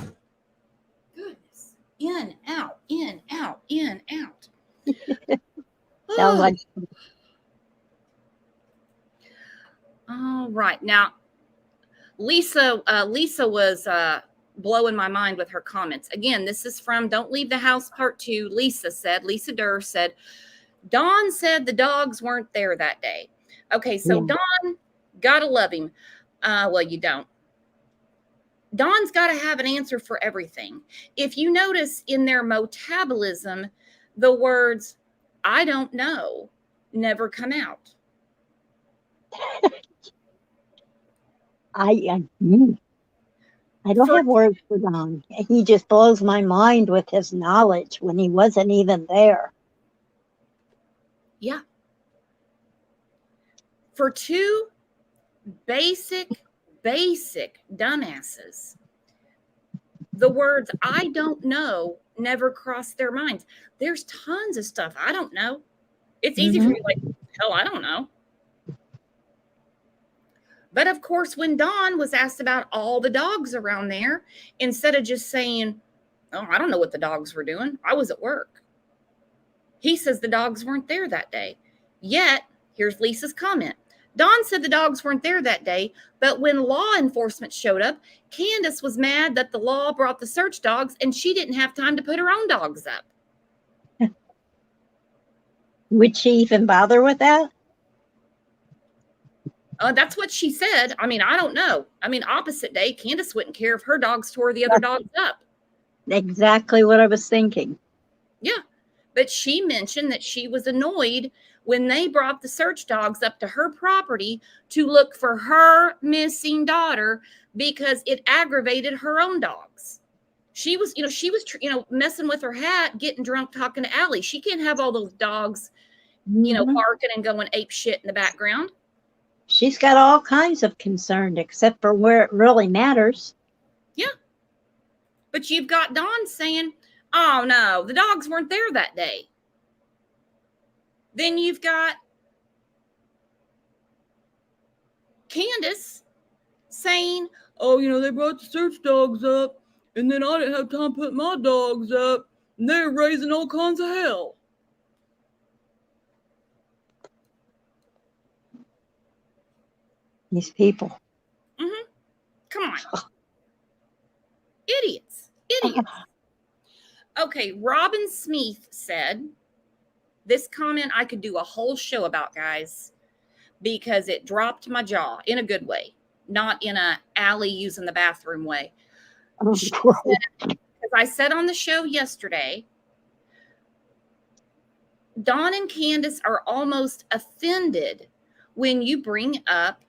in? Goodness. In, out, in, out, in, out.
Sounds like
All right. Now, Lisa was blowing my mind with her comments. Again, this is from Don't Leave the House Part 2. Lisa Durr said, Dawn said the dogs weren't there that day. Okay, so
Yeah.
Dawn, gotta love him. Well, you don't. Dawn's got to have an answer for everything. If you notice in their metabolism, the words, I don't know, never come out.
I don't have words for Don. He just blows my mind with his knowledge when he wasn't even there.
Yeah. For two basic dumbasses, the words I don't know never cross their minds. There's tons of stuff I don't know. It's easy for me, like, hell, I don't know. But of course, when Dawn was asked about all the dogs around there, instead of just saying, oh, I don't know what the dogs were doing, I was at work, he says the dogs weren't there that day. Yet, here's Lisa's comment. Dawn said the dogs weren't there that day, but when law enforcement showed up, Candace was mad that the law brought the search dogs and she didn't have time to put her own dogs up.
Would she even bother with that?
That's what she said. I mean, I don't know. I mean, opposite day, Candace wouldn't care if her dogs tore the other dogs up.
Exactly what I was thinking.
Yeah. But she mentioned that she was annoyed when they brought the search dogs up to her property to look for her missing daughter because it aggravated her own dogs. She was messing with her hat, getting drunk, talking to Allie. She can't have all those dogs, barking and going ape shit in the background.
She's got all kinds of concern, except for where it really matters.
Yeah. But you've got Dawn saying, oh, no, the dogs weren't there that day. Then you've got Candace saying, oh, they brought the search dogs up, and then I didn't have time to put my dogs up, and they're raising all kinds of hell.
These people.
Mm-hmm. Come on. Idiots. Okay, Robin Smith said, this comment I could do a whole show about, guys, because it dropped my jaw in a good way, not in a Allie using the bathroom way. As I said on the show yesterday, Dawn and Candace are almost offended when you bring up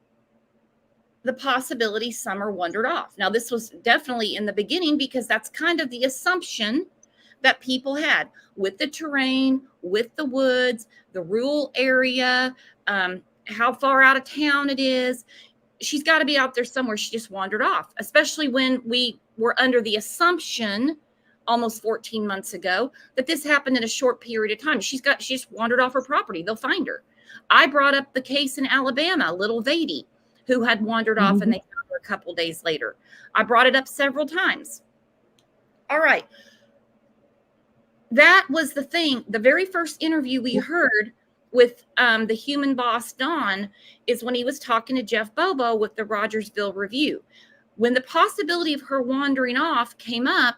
the possibility Summer wandered off. Now, this was definitely in the beginning because that's kind of the assumption that people had with the terrain, with the woods, the rural area, how far out of town it is. She's got to be out there somewhere. She just wandered off, especially when we were under the assumption almost 14 months ago that this happened in a short period of time. She just wandered off her property. They'll find her. I brought up the case in Alabama, little Vady, who had wandered off and they found her a couple days later. I brought it up several times. All right. That was the thing. The very first interview we heard with the human boss, Dawn, is when he was talking to Jeff Bobo with the Rogersville Review. When the possibility of her wandering off came up,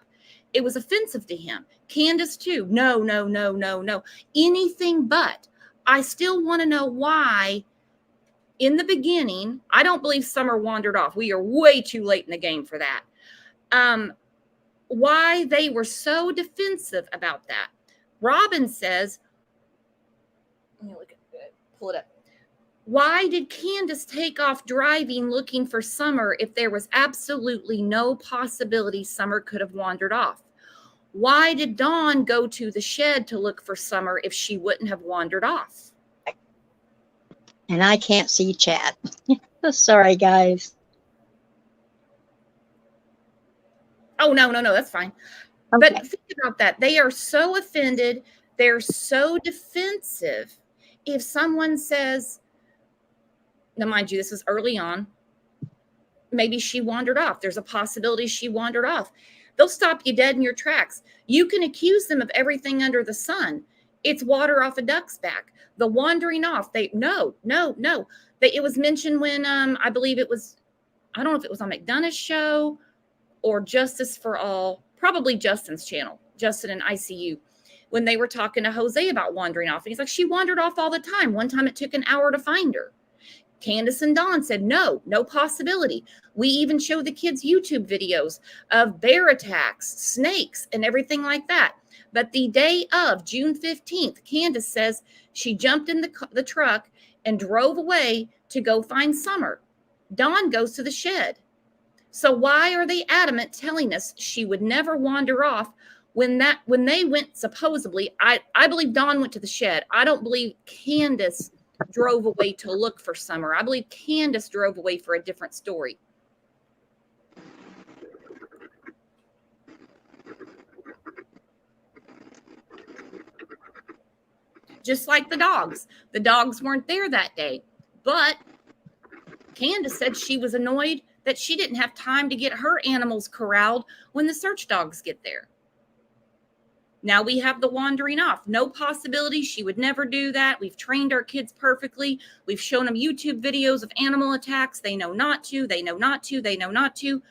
it was offensive to him. Candace, too. No. Anything but. I still want to know why, in the beginning, I don't believe Summer wandered off. We are way too late in the game for that. Why they were so defensive about that. Robin says, let me look at it, pull it up. Why did Candace take off driving looking for Summer if there was absolutely no possibility Summer could have wandered off? Why did Dawn go to the shed to look for Summer if she wouldn't have wandered off?
And I can't see chat. Sorry, guys.
Oh, no, that's fine.
Okay.
But think about that. They are so offended. They're so defensive. If someone says, now mind you, this is early on, maybe she wandered off. There's a possibility she wandered off. They'll stop you dead in your tracks. You can accuse them of everything under the sun. It's water off a duck's back. The wandering off, no. It was mentioned when I believe it was, I don't know if it was on McDonough's show or Justice for All, probably Justin's channel, Justin and ICU, when they were talking to Jose about wandering off. And he's like, she wandered off all the time. One time it took an hour to find her. Candace and Dawn said, no possibility. We even show the kids YouTube videos of bear attacks, snakes, and everything like that. But the day of June 15th, Candace says she jumped in the truck and drove away to go find Summer. Dawn goes to the shed. So why are they adamant telling us she would never wander off when they went supposedly, I believe Dawn went to the shed. I don't believe Candace drove away to look for Summer. I believe Candace drove away for a different story. Just like the dogs. The dogs weren't there that day. But Candace said she was annoyed that she didn't have time to get her animals corralled when the search dogs get there. Now we have the wandering off. No possibility. She would never do that. We've trained our kids perfectly. We've shown them YouTube videos of animal attacks. They know not to. They know not to. They know not to.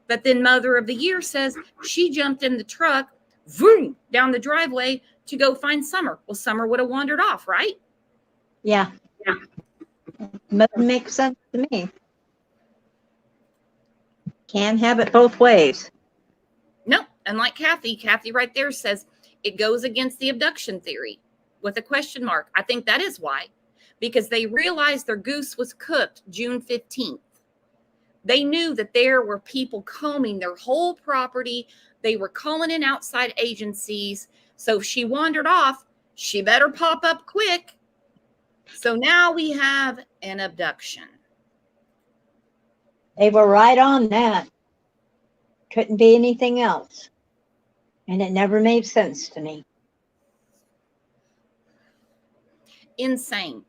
But then Mother of the Year says she jumped in the truck, vroom, down the driveway to go find Summer. Well, Summer would have wandered off, right?
Yeah. Makes sense to me. Can't have it both ways.
No. And like Kathy right there says, it goes against the abduction theory with a question mark. I think that is why. Because they realized their goose was cooked June 15th. They knew that there were people combing their whole property. They were calling in outside agencies. So if she wandered off, she better pop up quick. So now we have an abduction.
They were right on that. Couldn't be anything else. And it never made sense to me.
Insane.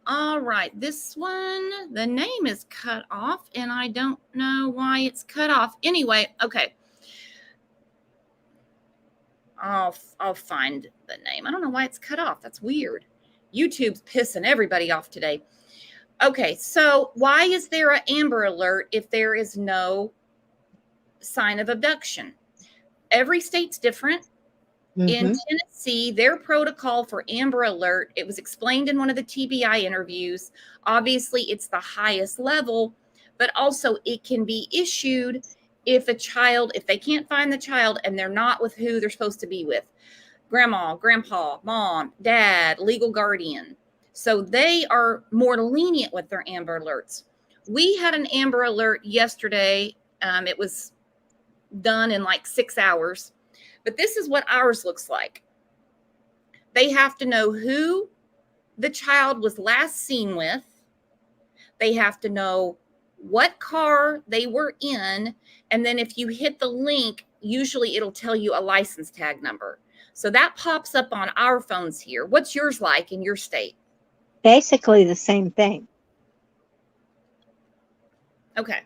All right, this one, the name is cut off, and I don't know why it's cut off. Anyway, okay. I'll find the name. I don't know why it's cut off. That's weird. YouTube's pissing everybody off today. Okay, so why is there an Amber Alert if there is no sign of abduction? Every state's different. In Tennessee, their protocol for Amber Alert, it was explained in one of the TBI interviews. Obviously, it's the highest level, but also it can be issued if they can't find the child and they're not with who they're supposed to be with. Grandma, grandpa, mom, dad, legal guardian. So they are more lenient with their Amber Alerts. We had an Amber Alert yesterday. It was done in like 6 hours. But this is what ours looks like. They have to know who the child was last seen with. They have to know what car they were in. And then if you hit the link, usually it'll tell you a license tag number. So that pops up on our phones here. What's yours like in your state?
Basically the same thing.
Okay.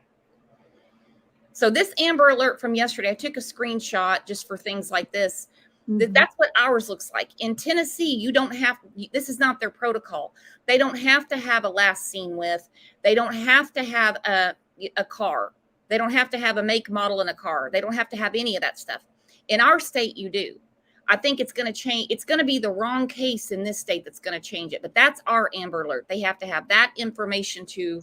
So this Amber Alert from yesterday, I took a screenshot just for things like this. That's what ours looks like. In Tennessee, you don't have, this is not their protocol. They don't have to have a last seen with. They don't have to have a car. They don't have to have a make, model, and a car. They don't have to have any of that stuff. In our state, you do. I think it's going to change. It's going to be the wrong case in this state that's going to change it. But that's our Amber Alert. They have to have that information to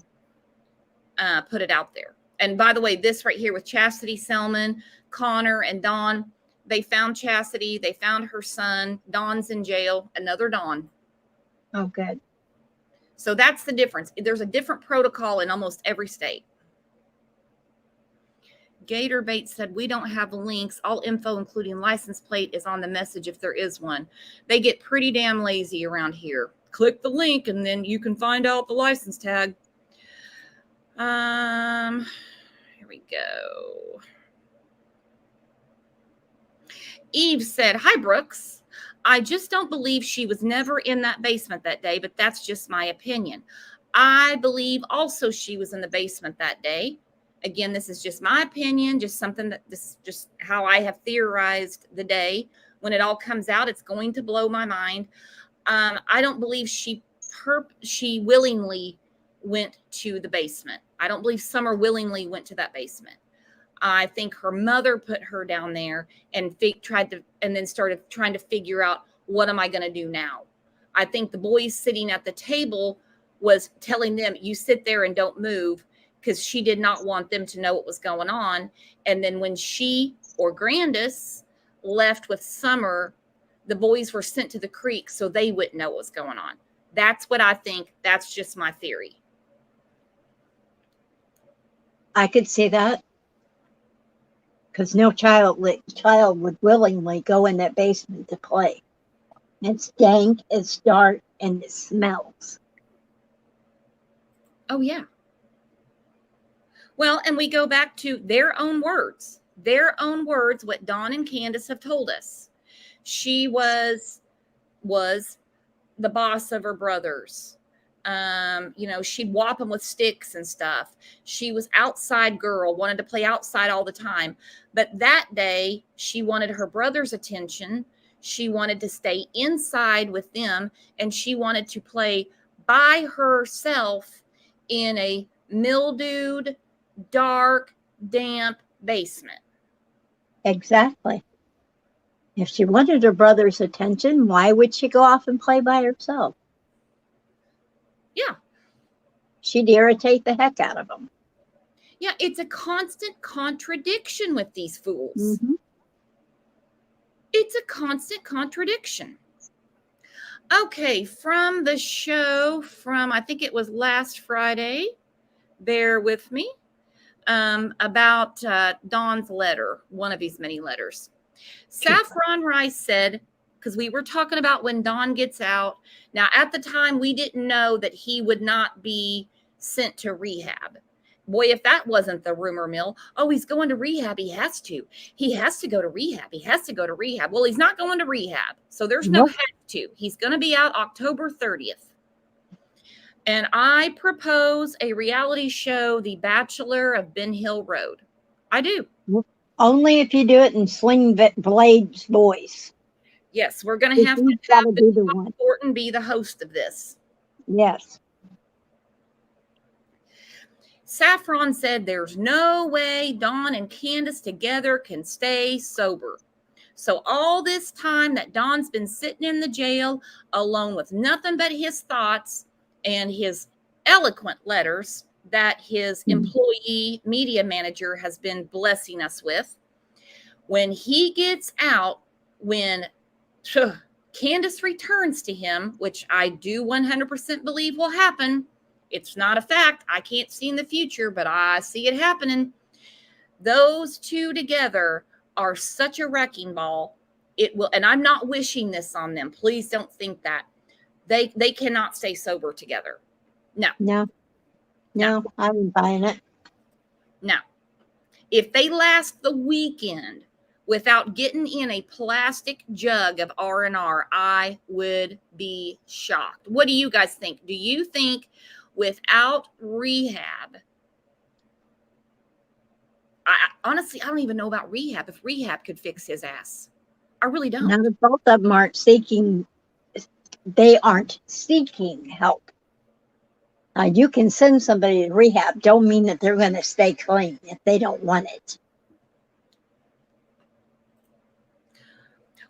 put it out there. And by the way, this right here with Chastity Selman, Connor, and Dawn, they found Chastity. They found her son. Dawn's in jail. Another Dawn.
Oh, good.
So that's the difference. There's a different protocol in almost every state. Gator Bait said, we don't have links. All info, including license plate, is on the message if there is one. They get pretty damn lazy around here. Click the link and then you can find out the license tag. Here we go. Eve said, hi, Brooks. I just don't believe she was never in that basement that day, but that's just my opinion. I believe also she was in the basement that day. Again, this is just my opinion, just something that this just how I have theorized the day. When it all comes out, it's going to blow my mind. I don't believe she willingly went to the basement. I don't believe Summer willingly went to that basement. I think her mother put her down there and then started trying to figure out, what am I going to do now? I think the boys sitting at the table was telling them, you sit there and don't move, because she did not want them to know what was going on. And then when she or Grandis left with Summer, the boys were sent to the creek so they wouldn't know what was going on. That's what I think. That's just my theory.
I could see that. Because no child would willingly go in that basement to play. It's dank, it's dark, and it smells.
Oh, yeah. Well, and we go back to their own words, what Dawn and Candace have told us. She was the boss of her brothers. She'd whop them with sticks and stuff. She was outside girl, wanted to play outside all the time. But that day, she wanted her brother's attention. She wanted to stay inside with them, and she wanted to play by herself in a mildewed, dark, damp basement.
Exactly. If she wanted her brother's attention, why would she go off and play by herself?
Yeah.
She'd irritate the heck out of them.
Yeah, it's a constant contradiction with these fools.
Mm-hmm.
It's a constant contradiction. Okay, from the show I think it was last Friday, bear with me, about Dawn's letter, one of his many letters. Saffron Rice said, because we were talking about when Dawn gets out. Now, at the time, we didn't know that he would not be sent to rehab. Boy, if that wasn't the rumor mill. Oh, he's going to rehab. He has to. He has to go to rehab. He has to go to rehab. Well, he's not going to rehab. So there's no have to. He's going to be out October 30th. And I propose a reality show, The Bachelor of Ben Hill Road. I do.
Only if you do it in Sling Blade's voice.
Yes, we're going to have to have Bob Thornton be the host of this.
Yes.
Saffron said there's no way Dawn and Candace together can stay sober. So all this time that Dawn's been sitting in the jail alone with nothing but his thoughts and his eloquent letters that his employee media manager has been blessing us with. When he gets out, when Candace returns to him, which I do 100% believe will happen. It's not a fact. I can't see in the future, but I see it happening. Those two together are such a wrecking ball. It will, and I'm not wishing this on them. Please don't think that. They cannot stay sober together. No,
I'm buying it.
No. If they last the weekend without getting in a plastic jug of R&R, I would be shocked. What do you guys think? Do you think without rehab, honestly, I don't even know about rehab, if rehab could fix his ass. I really don't.
Now, both of them aren't seeking help. You can send somebody to rehab. Don't mean that they're going to stay clean if they don't want it.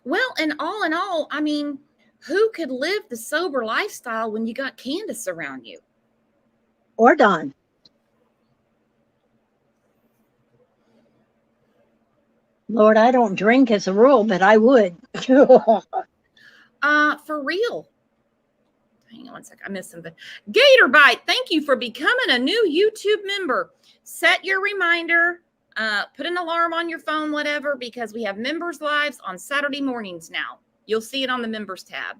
Well, and all in all, I mean, who could live the sober lifestyle when you got Candace around you?
Or Dawn. Lord, I don't drink as a rule, but I would.
For real. Hang on one second. I missed something. Gator Bite, thank you for becoming a new YouTube member. Set your reminder Put an alarm on your phone, whatever, because we have members lives on Saturday mornings now. You'll see it on the members tab.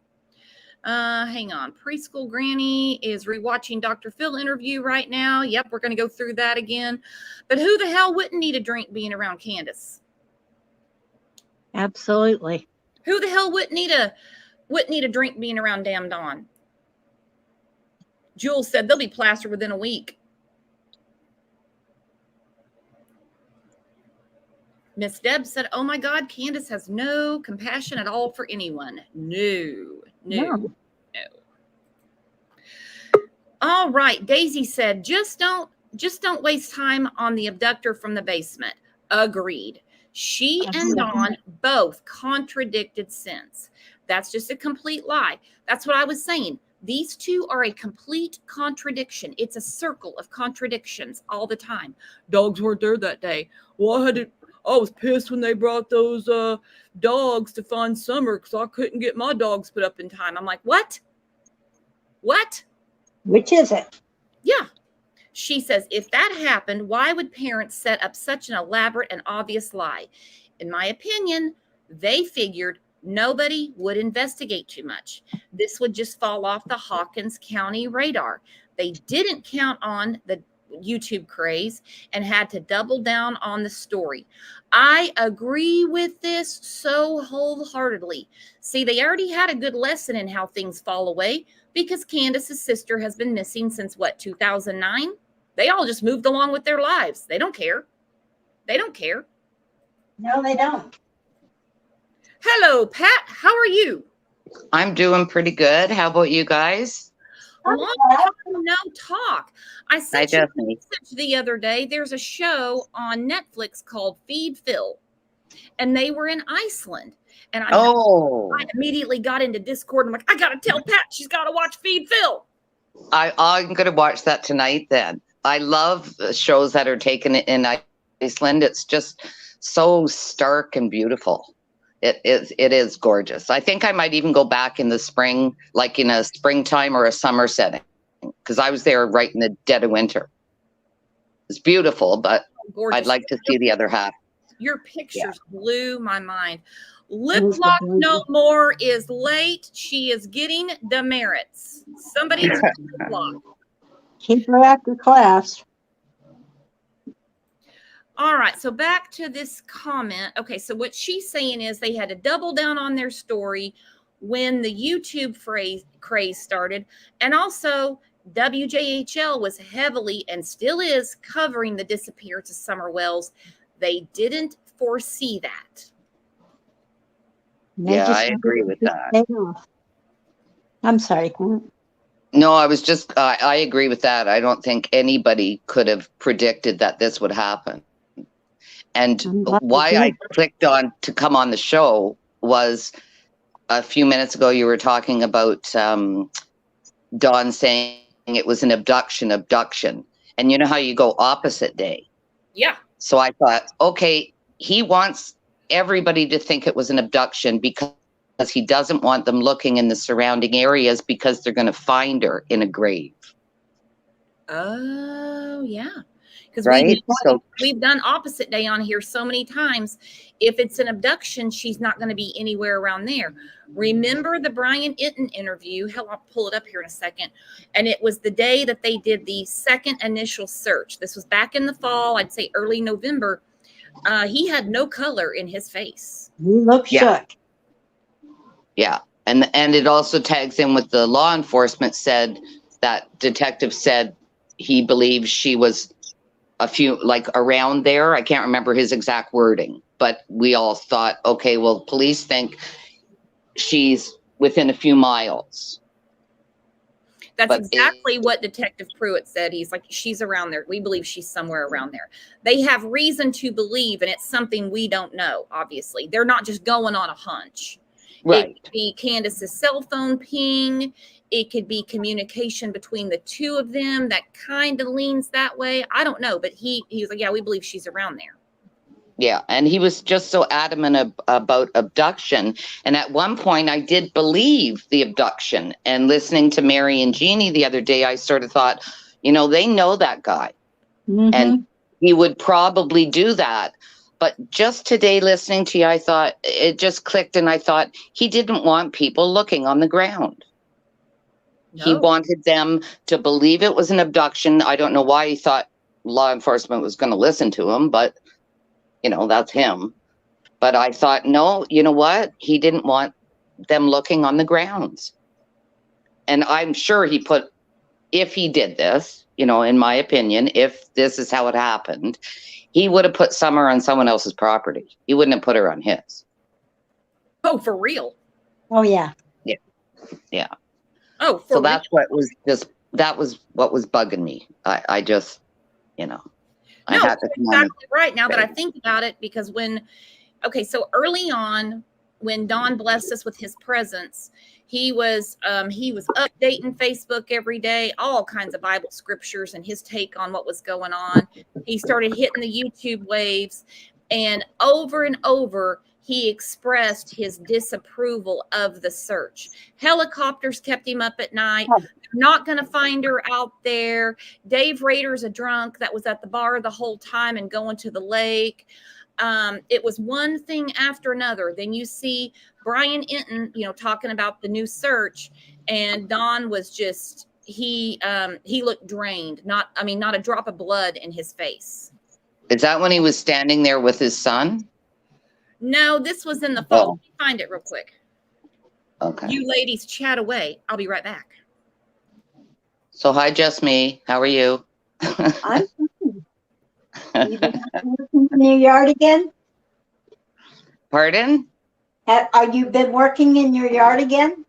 Hang on. Preschool Granny is rewatching Dr. Phil interview right now. Yep, we're going to go through that again. But who the hell wouldn't need a drink being around Candace?
Absolutely.
Who the hell wouldn't need a drink being around damn Dawn? Jules said they'll be plastered within a week. Miss Deb said, oh my God, Candace has no compassion at all for anyone. No. All right. Daisy said, just don't waste time on the abductor from the basement. Agreed. She and Dawn both contradicted since. That's just a complete lie. That's what I was saying. These two are a complete contradiction. It's a circle of contradictions all the time. Dogs weren't there that day. Well, I was pissed when they brought those dogs to find Summer because I couldn't get my dogs put up in time. I'm like, what? What?
Which is it?
Yeah. She says, if that happened, why would parents set up such an elaborate and obvious lie? In my opinion, they figured nobody would investigate too much. This would just fall off the Hawkins County radar. They didn't count on the YouTube craze and had to double down on the story. I agree with this so wholeheartedly. See, they already had a good lesson in how things fall away because Candace's sister has been missing since 2009? They all just moved along with their lives. They don't care. They don't care.
No, they don't.
Hello, Pat. How are you?
I'm doing pretty good. How about you guys?
Long time no talk. I sent you a message the other day. There's a show on Netflix called Feed Phil, and they were in Iceland. And I immediately got into Discord. I'm like, I got to tell Pat she's got to watch Feed Phil.
I'm going to watch that tonight then. I love shows that are taken in Iceland. It's just so stark and beautiful. It is gorgeous. I think I might even go back in the spring, like in a springtime or a summer setting, because I was there right in the dead of winter. It's beautiful, but gorgeous. I'd like to see the other half.
Your pictures blew my mind. Lip Lock No More is late. She is getting demerits. Somebody tell Lip Lock.
Keep her after class.
All right, so back to this comment. Okay, so what she's saying is they had to double down on their story when the YouTube craze started. And also, WJHL was heavily and still is covering the disappearance of Summer Wells. They didn't foresee that.
Yeah, I agree with that.
I'm sorry.
No, I agree with that. I don't think anybody could have predicted that this would happen. And why I clicked on to come on the show was a few minutes ago, you were talking about Dawn saying it was an abduction. And you know how you go opposite day?
Yeah.
So I thought, okay, he wants everybody to think it was an abduction because he doesn't want them looking in the surrounding areas because they're going to find her in a grave.
Oh, yeah. Because
right?
we've done opposite day on here so many times. If it's an abduction, she's not going to be anywhere around there. Remember the Brian Itten interview? Hell, I'll pull it up here in a second. And it was the day that they did the second initial search. This was back in the fall, I'd say early November. He had no color in his face.
He looked shook.
Yeah. And it also tags in with the law enforcement said that detective said he believes she was a few, like around there. I can't remember his exact wording, but we all thought, okay, well, police think she's within a few miles.
That's exactly what Detective Pruitt said. He's like, she's around there. We believe she's somewhere around there. They have reason to believe, and it's something we don't know, obviously. They're not just going on a hunch.
Right.
It could be Candace's cell phone ping. It could be communication between the two of them that kind of leans that way. I don't know, but he was like, yeah, we believe she's around there.
Yeah, and he was just so adamant about abduction. And at one point, I did believe the abduction. And listening to Mary and Jeannie the other day, I sort of thought, they know that guy. Mm-hmm. And, he would probably do that. But just today, listening to you, I thought it just clicked, and I thought he didn't want people looking on the ground. He
No.
wanted them to believe it was an abduction. I don't know why he thought law enforcement was going to listen to him, but you know, that's him. But I thought, no, you know what? He didn't want them looking on the grounds. And I'm sure he put, if he did this, you know, in my opinion, if this is how it happened, he would have put Summer on someone else's property. He wouldn't have put her on his.
Oh, for real?
Oh, yeah.
Yeah.
Oh, for
So
real?
that's what was just, that was what was bugging me. I just, you know, I
No,
had to come on.
exactly right. Now that I think about it, because so early on, when Don blessed us with his presence, he was updating Facebook every day, all kinds of Bible scriptures and his take on what was going on. He started hitting the YouTube waves, and over he expressed his disapproval of the search. Helicopters kept him up at night.
Oh.
They're not going to find her out there. Dave Rader's a drunk that was at the bar the whole time and going to the lake. It was one thing after another. Then you see Brian Enton, you know, talking about the new search, and Don was just, he looked drained. Not a drop of blood in his face.
Is that when he was standing there with his son?
No, this was in the fall.
Oh.
Let me find it real quick.
Okay.
You ladies chat away. I'll be right back.
So hi, just me. How are you?
I'm you been working in your yard again?
Pardon?
Are you been working in your yard again?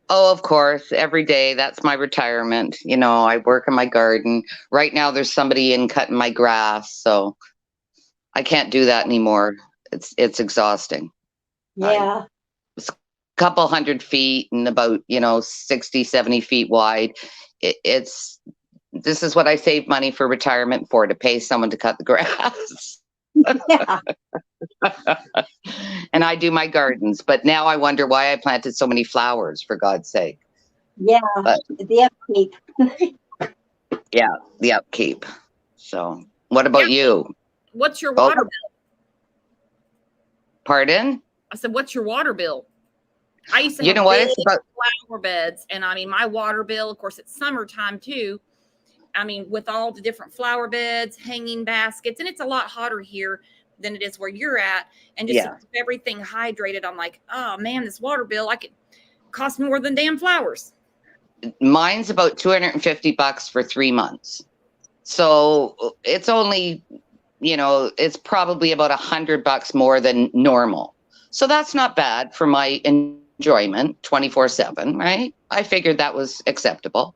Oh, of course, every day. That's my retirement. You know, I work in my garden. Right now there's somebody in cutting my grass, so I can't do that anymore. It's exhausting.
Yeah.
Couple 100 feet and about, 60, 70 feet wide. This is what I save money for retirement for, to pay someone to cut the grass.
Yeah.
And I do my gardens, but now I wonder why I planted so many flowers, for God's sake.
Yeah.
But,
the upkeep.
the upkeep. So what about you?
What's your water bill?
Pardon?
I said, what's your water bill? I used to
You
have
know what?
big
It's about,
flower beds, and my water bill, of course, it's summertime too. With all the different flower beds, hanging baskets, and it's a lot hotter here than it is where you're at. And just to keep everything hydrated, I'm like, oh man, this water bill, cost more than damn flowers.
mine's about $250 for 3 months. So it's only, it's probably about $100 more than normal. So that's not bad for my enjoyment 24/7, right? I figured that was acceptable.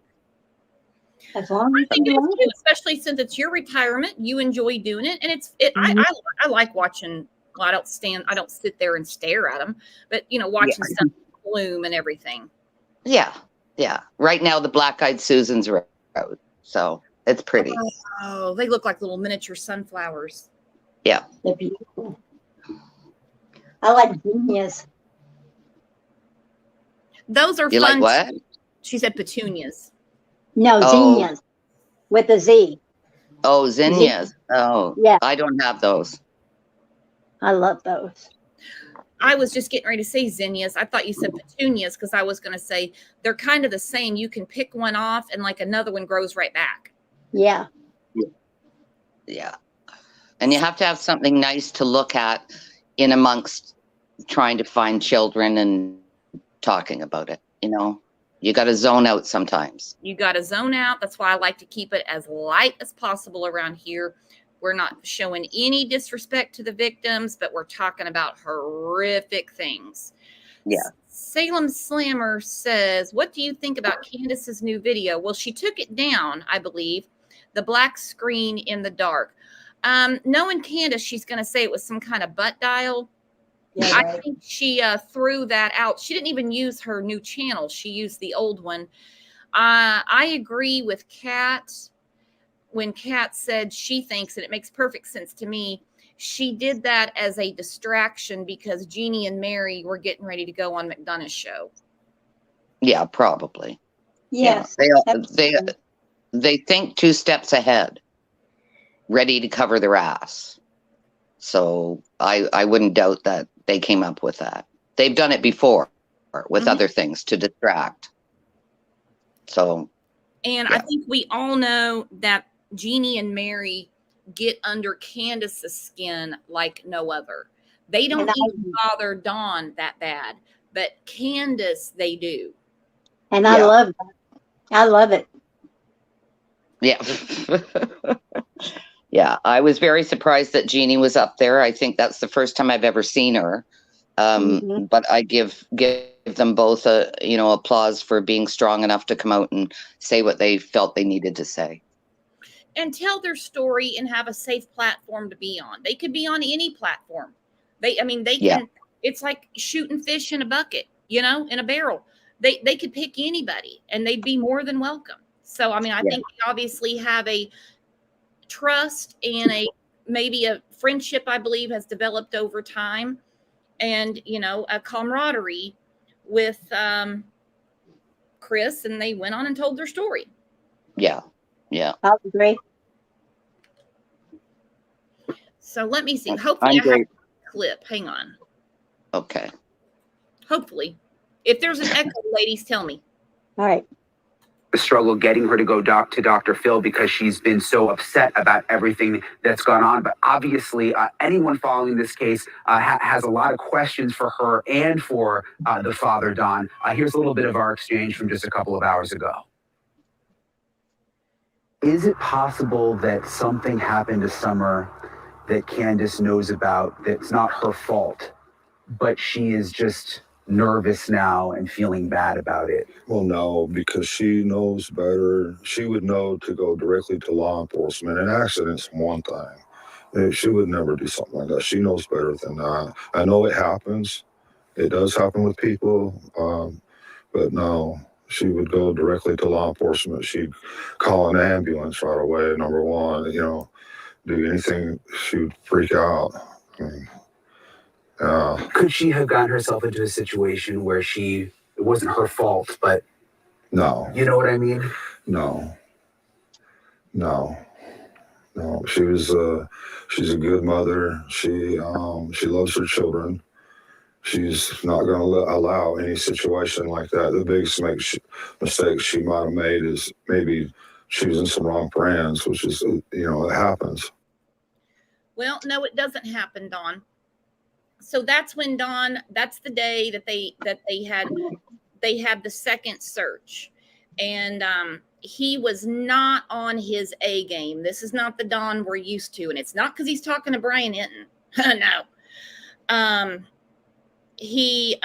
As long
I
as
think
you
it is
like
too, especially since it's your retirement. You enjoy doing it, and I like watching. Well, I don't sit there and stare at them, but watching stuff bloom and everything.
Yeah. Right now the black-eyed Susans are out, so it's pretty.
Oh, they look like little miniature sunflowers.
Yeah.
They're beautiful. I like zinnias.
Those are
You
fun.
like what?
She said petunias.
No,
Oh.
zinnias with a Z.
Oh, zinnias. Oh,
Yeah.
I don't have those.
I love those.
I was just getting ready to say zinnias. I thought you said petunias, because I was going to say they're kind of the same. You can pick one off and another one grows right back.
Yeah.
Yeah. And you have to have something nice to look at in amongst trying to find children and talking about it. You got to zone out sometimes.
You got to zone out. That's why I like to keep it as light as possible around here. We're not showing any disrespect to the victims, but we're talking about horrific things.
Yeah.
Salem Slammer says, what do you think about Candace's new video? Well, she took it down, I believe. The black screen in the dark. Knowing Candace, she's going to say it was some kind of butt dial.
Yeah,
I
right.
think she threw that out. She didn't even use her new channel. She used the old one. I agree with Kat when Kat said she thinks, and it makes perfect sense to me, she did that as a distraction because Jeannie and Mary were getting ready to go on McDonough's show.
Yeah, probably.
Yes.
They think 2 steps ahead. ready to cover their ass. So I wouldn't doubt that they came up with that. They've done it before with other things to distract. So.
And
Yeah.
I think we all know that Jeannie and Mary get under Candace's skin like no other. They don't even bother Dawn that bad, but Candace, they do.
And I love that. I love it.
Yeah. Yeah, I was very surprised that Jeannie was up there. I think that's the first time I've ever seen her. But I give them both applause for being strong enough to come out and say what they felt they needed to say.
And tell their story and have a safe platform to be on. They could be on any platform. They can, it's like shooting fish in a bucket, in a barrel. They could pick anybody and they'd be more than welcome. So, I think they obviously have a trust and maybe a friendship, I believe, has developed over time, and a camaraderie with Chris, and they went on and told their story.
Yeah
I agree.
So let me see. Hopefully I have a clip. Hang on.
Okay.
Hopefully, if there's an echo, ladies, tell me.
All right.
The struggle getting her to go to Dr. Phil because she's been so upset about everything that's gone on. But obviously, anyone following this case has a lot of questions for her and for the father, Don. Here's a little bit of our exchange from just a couple of hours ago. Is it possible that something happened to Summer that Candace knows about that's not her fault, but she is just nervous now and feeling bad about it?
Well, no, because she knows better. She would know to go directly to law enforcement. An accident's one thing. She would never do something like that. She knows better than that. I know it happens. It does happen with people. But no, she would go directly to law enforcement. She'd call an ambulance right away, number one, do anything. She would freak out.
Could she have gotten herself into a situation where it wasn't her fault, but
No.
you know what I mean?
No. She's a good mother. She loves her children. She's not going to allow any situation like that. The biggest mistake she might have made is maybe choosing some wrong friends, which is, it happens.
Well, no, it doesn't happen, Dawn. So that's when that's the day that they had the second search, and he was not on his A game. This is not the Don we're used to, and it's not because he's talking to Brian Hinton. No. He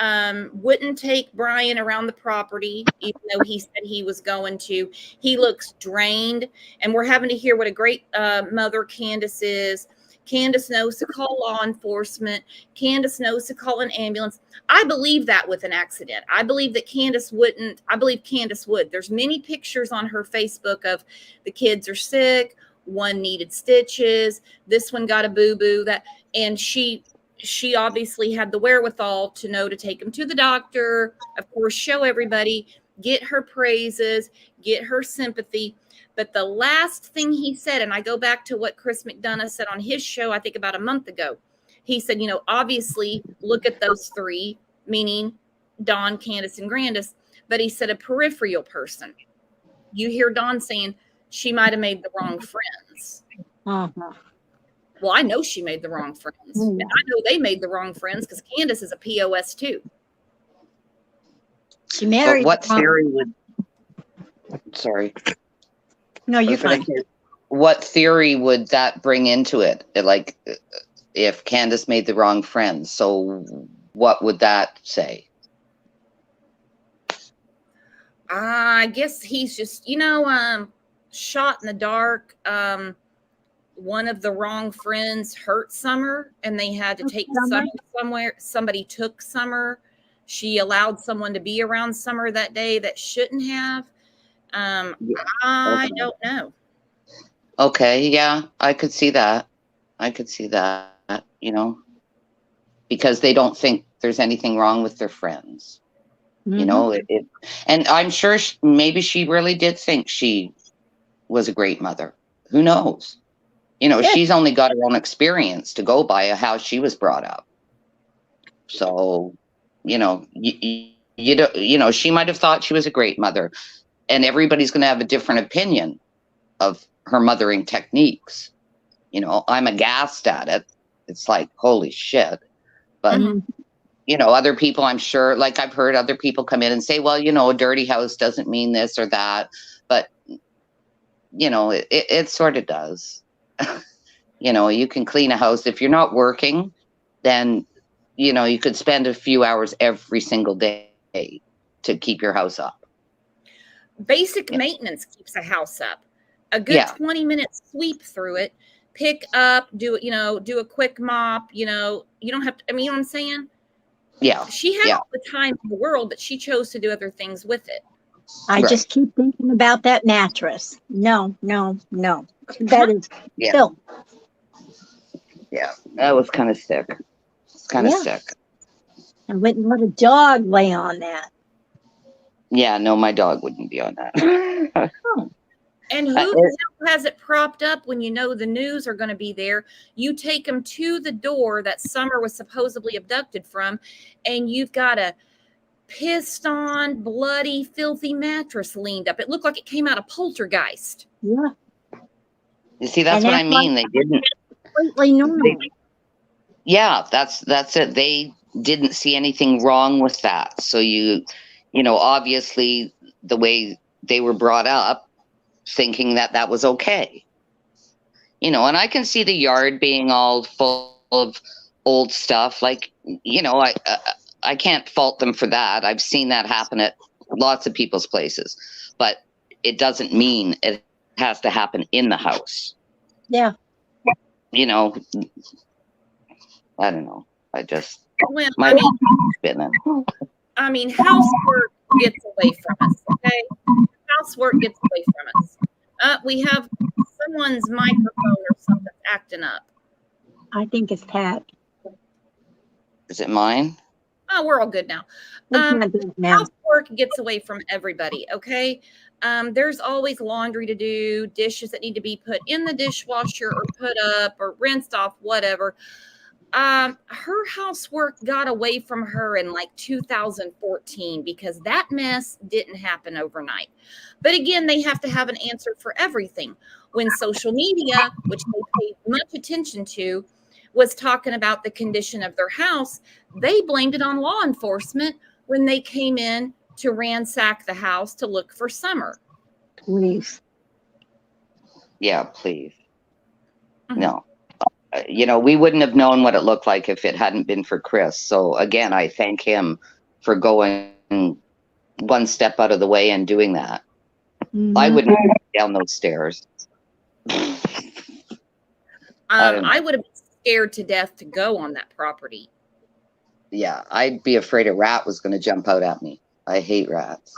wouldn't take Brian around the property, even though he said he was going to. He looks drained, and we're having to hear what a great mother Candace is. Candace knows to call law enforcement. Candace knows to call an ambulance. I believe that with an accident. I believe that Candace wouldn't. I believe Candace would. There's many pictures on her Facebook of the kids are sick. One needed stitches. This one got a boo-boo. And she obviously had the wherewithal to know to take him to the doctor, of course, show everybody, get her praises, get her sympathy. But the last thing he said, and I go back to what Chris McDonough said on his show, I think about a month ago. He said, obviously look at those three, meaning Dawn, Candace, and Grandis. But he said a peripheral person. You hear Dawn saying she might have made the wrong friends.
Uh-huh.
Well, I know she made the wrong friends. And I know they made the wrong friends because Candace is a POS too.
She married.
But what theory would? Sorry.
No, you're fine.
What theory would that bring into it? Like, if Candace made the wrong friends, so what would that say?
I guess he's just, shot in the dark. One of the wrong friends hurt Summer, and they had to take Summer somewhere. Somebody took Summer. She allowed someone to be around Summer that day that shouldn't have. I don't know.
Okay, yeah, I could see that. Because they don't think there's anything wrong with their friends.
Mm-hmm.
And I'm sure maybe she really did think she was a great mother. Who knows? You know,
Yeah.
she's only got her own experience to go by of how she was brought up. So, you know, you don't, you know, she might have thought she was a great mother, and everybody's going to have a different opinion of her mothering techniques. You know, I'm aghast at it. It's like, holy shit. But,
Mhm.
you know, other people, I'm sure, like I've heard other people come in and say, well, you know, a dirty house doesn't mean this or that. But, you know, it sort of does. You know, you can clean a house. If you're not working, then, you know, you could spend a few hours every single day to keep your house up.
Basic
Yeah.
maintenance keeps a house up. A good
Yeah.
20-minute sweep through it, pick up, do a quick mop, you know, you don't have to, I mean, you know what I'm saying?
Yeah.
She had
Yeah.
all the time in the world, but she chose to do other things with it.
I
Right.
just keep thinking about that mattress. No. That is
Yeah.
filth.
Yeah. That was kind of sick. It's kind of
Yeah.
sick.
I wouldn't let a dog lay on that.
Yeah. No, my dog wouldn't be on that.
And who the hell has it propped up when you know the news are going to be there? You take them to the door that Summer was supposedly abducted from, and you've got a pissed on, bloody, filthy mattress leaned up. It looked like it came out of Poltergeist.
Yeah.
You see, that's
And
what I
that's like
mean. They didn't.
completely normal.
Yeah, that's it. They didn't see anything wrong with that. So you know, obviously the way they were brought up, thinking that that was okay. You know, and I can see the yard being all full of old stuff. Like, you know, I can't fault them for that. I've seen that happen at lots of people's places, but it doesn't mean it has to happen in the house.
Yeah.
You know, I don't know. I just
Well,
my spinning.
I mean, housework gets away from us, okay? Housework gets away from us. We have someone's microphone or something acting up.
I think it's Pat.
Is it mine?
Oh, we're all good now.
It's not good now.
Housework gets away from everybody, okay? There's always laundry to do, dishes that need to be put in the dishwasher or put up or rinsed off, whatever. Her housework got away from her in like 2014 because that mess didn't happen overnight. But again, they have to have an answer for everything. When social media, which they paid much attention to, was talking about the condition of their house, they blamed it on law enforcement when they came in to ransack the house to look for Summer.
Please.
Yeah, please.
Mhm.
No. You know, we wouldn't have known what it looked like if it hadn't been for Chris. So again, I thank him for going one step out of the way and doing that. I wouldn't have gone down those stairs.
I would have been scared to death to go on that property.
Yeah, I'd be afraid a rat was going to jump out at me. I hate rats.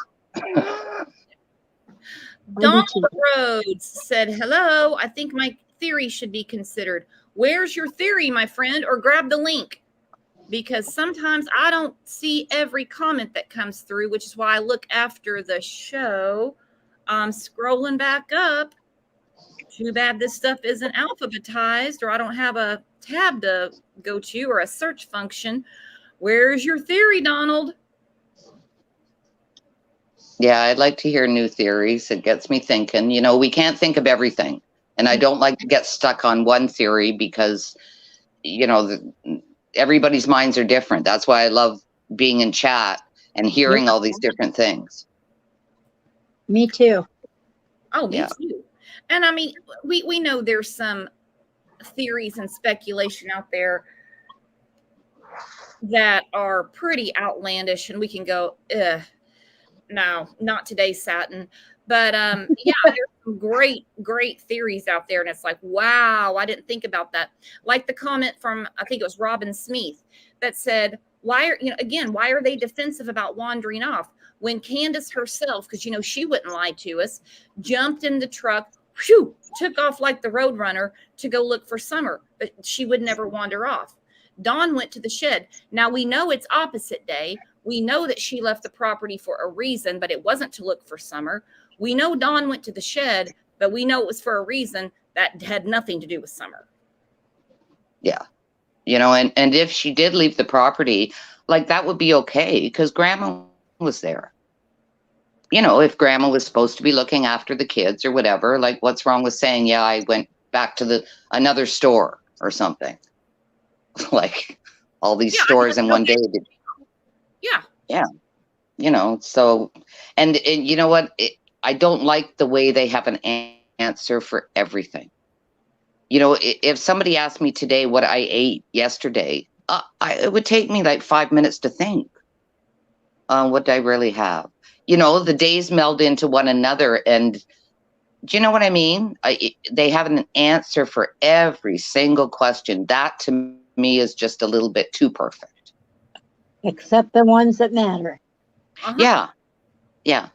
Donald Rhodes said, hello, I think my theory should be considered. Where's your theory, my friend? Or grab the link. Because sometimes I don't see every comment that comes through, which is why I look after the show. I'm scrolling back up. Too bad this stuff isn't alphabetized or I don't have a tab to go to or a search function. Where's your theory, Donald?
Yeah, I'd like to hear new theories. It gets me thinking. You know, we can't think of everything. And I don't like to get stuck on one theory because, you know, everybody's minds are different. That's why I love being in chat and hearing all these different things.
Me too.
Oh, me
Yeah.
too. And I mean, we know there's some theories and speculation out there that are pretty outlandish, and we can go, ugh, no, not today, Satin. But yeah, there's some great theories out there, and it's like, wow, I didn't think about that. Like the comment from, I think it was Robin Smith, that said, why are they defensive about wandering off when Candace herself, because you know she wouldn't lie to us, jumped in the truck, whew, took off like the Roadrunner to go look for Summer, but she would never wander off. Dawn went to the shed. Now we know it's opposite day. We know that she left the property for a reason, but it wasn't to look for Summer. We know Dawn went to the shed, but we know it was for a reason. That had nothing to do with Summer.
Yeah. You know, and if she did leave the property, like that would be okay because grandma was there. You know, if grandma was supposed to be looking after the kids or whatever, like what's wrong with saying, yeah, I went back to another store or something? Like all these stores in one day.
Yeah.
Yeah. You know, so, and you know what? I don't like the way they have an answer for everything. You know, if somebody asked me today what I ate yesterday, it would take me like 5 minutes to think. What did I really have? You know, the days meld into one another. And do you know what I mean? They have an answer for every single question. That to me is just a little bit too perfect.
Except the ones that matter.
Uh-huh.
Yeah. Yeah.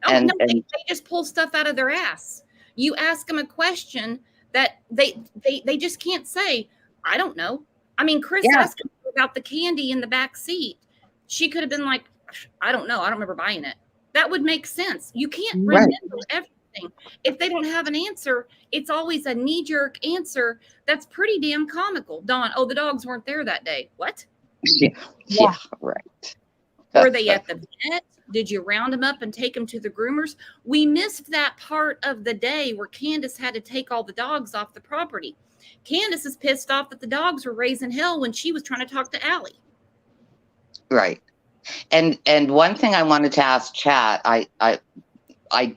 Oh, no, they just pull stuff out of their ass. You ask them a question that they just can't say, I don't know. I mean, Chris asked about the candy in the back seat. She could have been like, I don't know. I don't remember buying it. That would make sense. You can't remember everything. If they don't have an answer, it's always a knee-jerk answer that's pretty damn comical. Dawn, oh, the dogs weren't there that day. What?
Yeah, right.
Were they at the vet? Did you round them up and take them to the groomers? We missed that part of the day where Candace had to take all the dogs off the property. Candace is pissed off that the dogs were raising hell when she was trying to talk to Allie.
Right. And one thing I wanted to ask Chat, I'm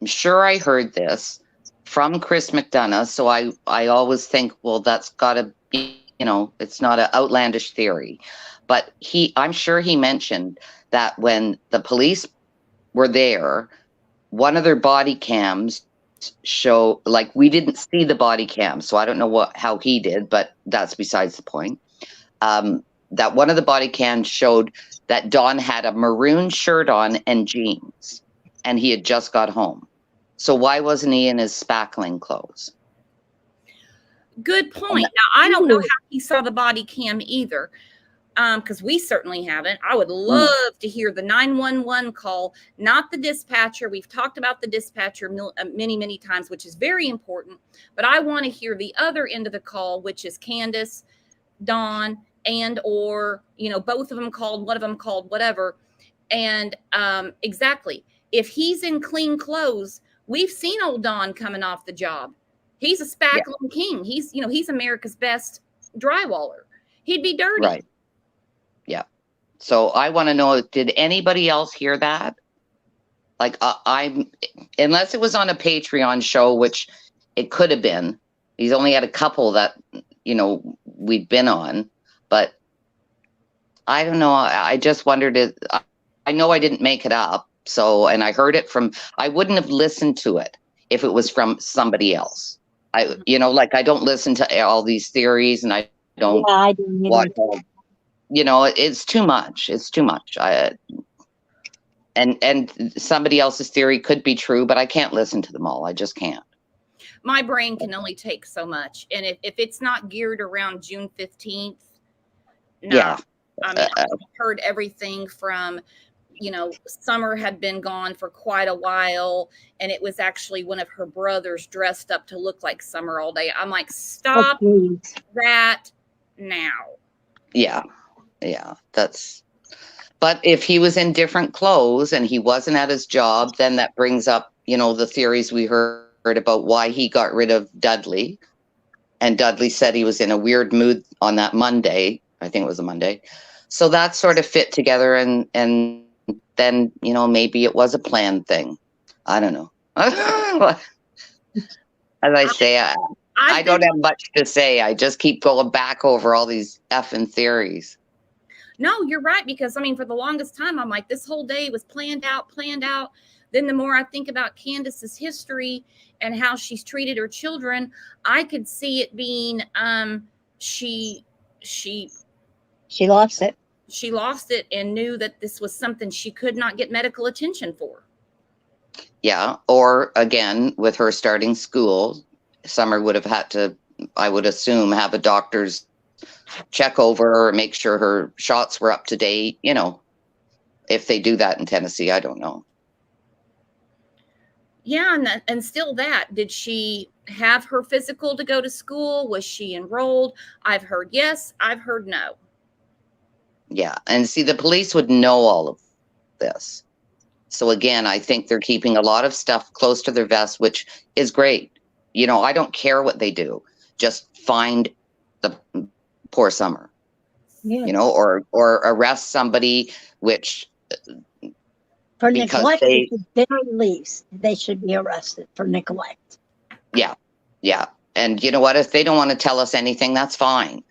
sure I heard this from Chris McDonough. So I always think, well, that's got to be, you know, it's not an outlandish theory. But I'm sure he mentioned that when the police were there, one of their body cams show, like, we didn't see the body cam, so I don't know how he did, but that's besides the point. That one of the body cams showed that Don had a maroon shirt on and jeans, and he had just got home. So why wasn't he in his spackling clothes?
Good point. Now, I don't know how he saw the body cam either, because we certainly haven't. I would love to hear the 911 call, not the dispatcher. We've talked about the dispatcher many, many times, which is very important. But I want to hear the other end of the call, which is Candace, Dawn, and or, you know, both of them called, one of them called, whatever. And exactly, if he's in clean clothes, we've seen old Don coming off the job. He's a spackling king. He's, you know, he's America's best drywaller. He'd be dirty.
Right. Yeah. So I want to know, did anybody else hear that? Like, unless it was on a Patreon show, which it could have been. He's only had a couple that, you know, we'd been on. But I don't know. I just wondered if, I know I didn't make it up. So, and I heard it from, I wouldn't have listened to it if it was from somebody else. You know, like I don't listen to all these theories and I don't watch all, you know, it's too much. It's too much. And somebody else's theory could be true, but I can't listen to them all. I just can't.
My brain can only take so much. And if it's not geared around June 15th, no.
Yeah.
I mean, I've heard everything from, you know, Summer had been gone for quite a while, and it was actually one of her brothers dressed up to look like Summer all day. I'm like, stop that now. Yeah. Yeah. But if he was in different clothes and he wasn't at his job, then that brings up, you know, the theories we heard about why he got rid of Dudley. And Dudley said he was in a weird mood on that Monday. I think it was a Monday. So that sort of fit together. And then, you know, maybe it was a planned thing. I don't know. As I say, I don't have much to say. I just keep going back over all these effing theories. No, you're right. Because I mean, for the longest time, I'm like, this whole day was planned out. Then the more I think about Candace's history and how she's treated her children, I could see it being, she
lost it.
She lost it and knew that this was something she could not get medical attention for.
Yeah. Or again, with her starting school, Summer would have had to, I would assume, have a doctor's check over her or make sure her shots were up to date. You know, if they do that in Tennessee, I don't know.
Yeah. And still that, did she have her physical to go to school? Was she enrolled? I've heard yes. I've heard no.
Yeah. And see, the police would know all of this. So again, I think they're keeping a lot of stuff close to their vest, which is great. You know, I don't care what they do. Just find the poor Summer,
Yeah.
you know, or arrest somebody, which
For
because
neglect,
they-
at the very least, they should be arrested for neglect.
yeah. And you know what? If they don't want to tell us anything, that's fine.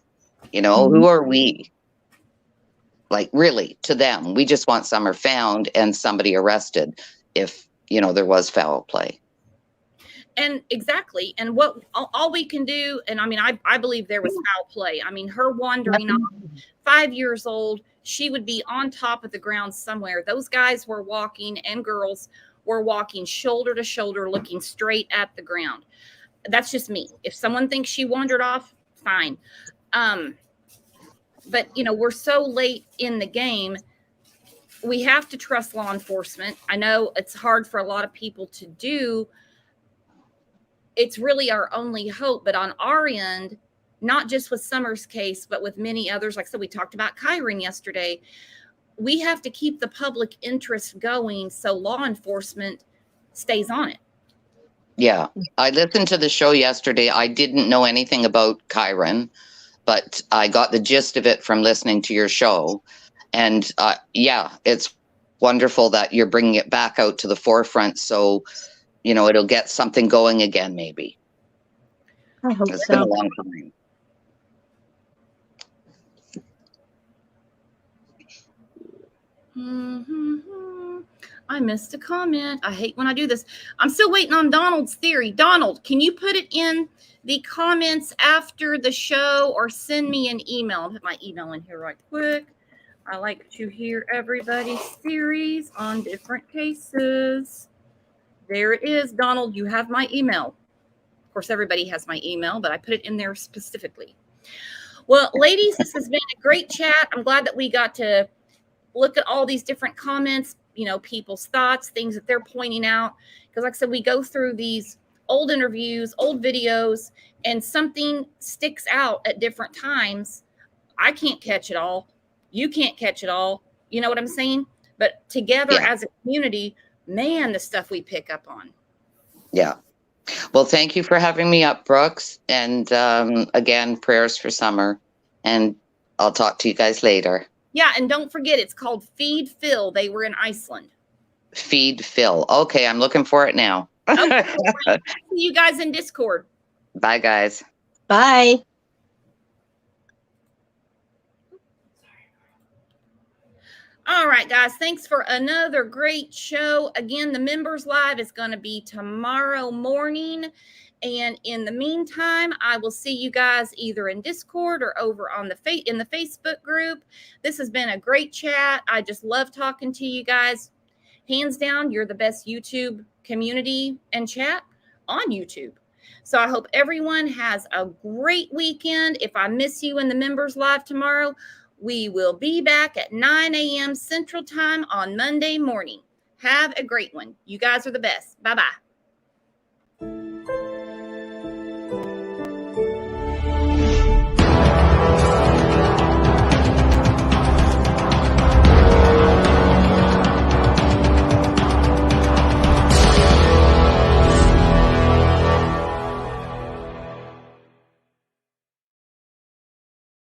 You know, who are we? Like, really, to them, we just want Summer found and somebody arrested if, you know, there was foul play.
And exactly. And what all we can do, and I mean, I believe there was foul play. I mean, her wandering off, 5 years old, she would be on top of the ground somewhere. Those guys were walking and girls were walking shoulder to shoulder, looking straight at the ground. That's just me. If someone thinks she wandered off, fine. But, you know, we're so late in the game. We have to trust law enforcement. I know it's hard for a lot of people to do. It's really our only hope. But on our end, not just with Summer's case, but with many others, like I said, we talked about Kyron yesterday. We have to keep the public interest going so law enforcement stays on it.
Yeah. I listened to the show yesterday. I didn't know anything about Kyron, but I got the gist of it from listening to your show. And yeah, it's wonderful that you're bringing it back out to the forefront. So, you know, it'll get something going again, maybe.
I hope
It's been a
so.
long time.
I missed a comment. I hate when I do this. I'm still waiting on Donald's theory. Donald, can you put it in the comments after the show or send me an email? I'll put my email in here right quick. I like to hear everybody's theories on different cases. There it is, Donald. You have my email. Of course, everybody has my email, but I put it in there specifically. Well, ladies, this has been a great chat. I'm glad that we got to look at all these different comments, you know, people's thoughts, things that they're pointing out. Because like I said, we go through these old interviews, old videos, and something sticks out at different times. I can't catch it all. You can't catch it all. You know what I'm saying? But together as a community, man, the stuff we pick up on.
Yeah. Well, thank you for having me up, Brooks. And again, prayers for Summer. And I'll talk to you guys later.
Yeah, and don't forget, it's called Feed Phil. They were in Iceland.
Feed Phil. Okay, I'm looking for it now.
Okay, see you guys in Discord.
Bye, guys.
Bye.
All right, guys, thanks for another great show. Again, the members live is going to be tomorrow morning. And in the meantime, I will see you guys either in Discord or over on in the Facebook group. This has been a great chat. I just love talking to you guys. Hands down, you're the best YouTube community and chat on YouTube. So I hope everyone has a great weekend. If I miss you in the members live tomorrow, we will be back at 9 a.m. Central Time on Monday morning. Have a great one. You guys are the best. Bye-bye.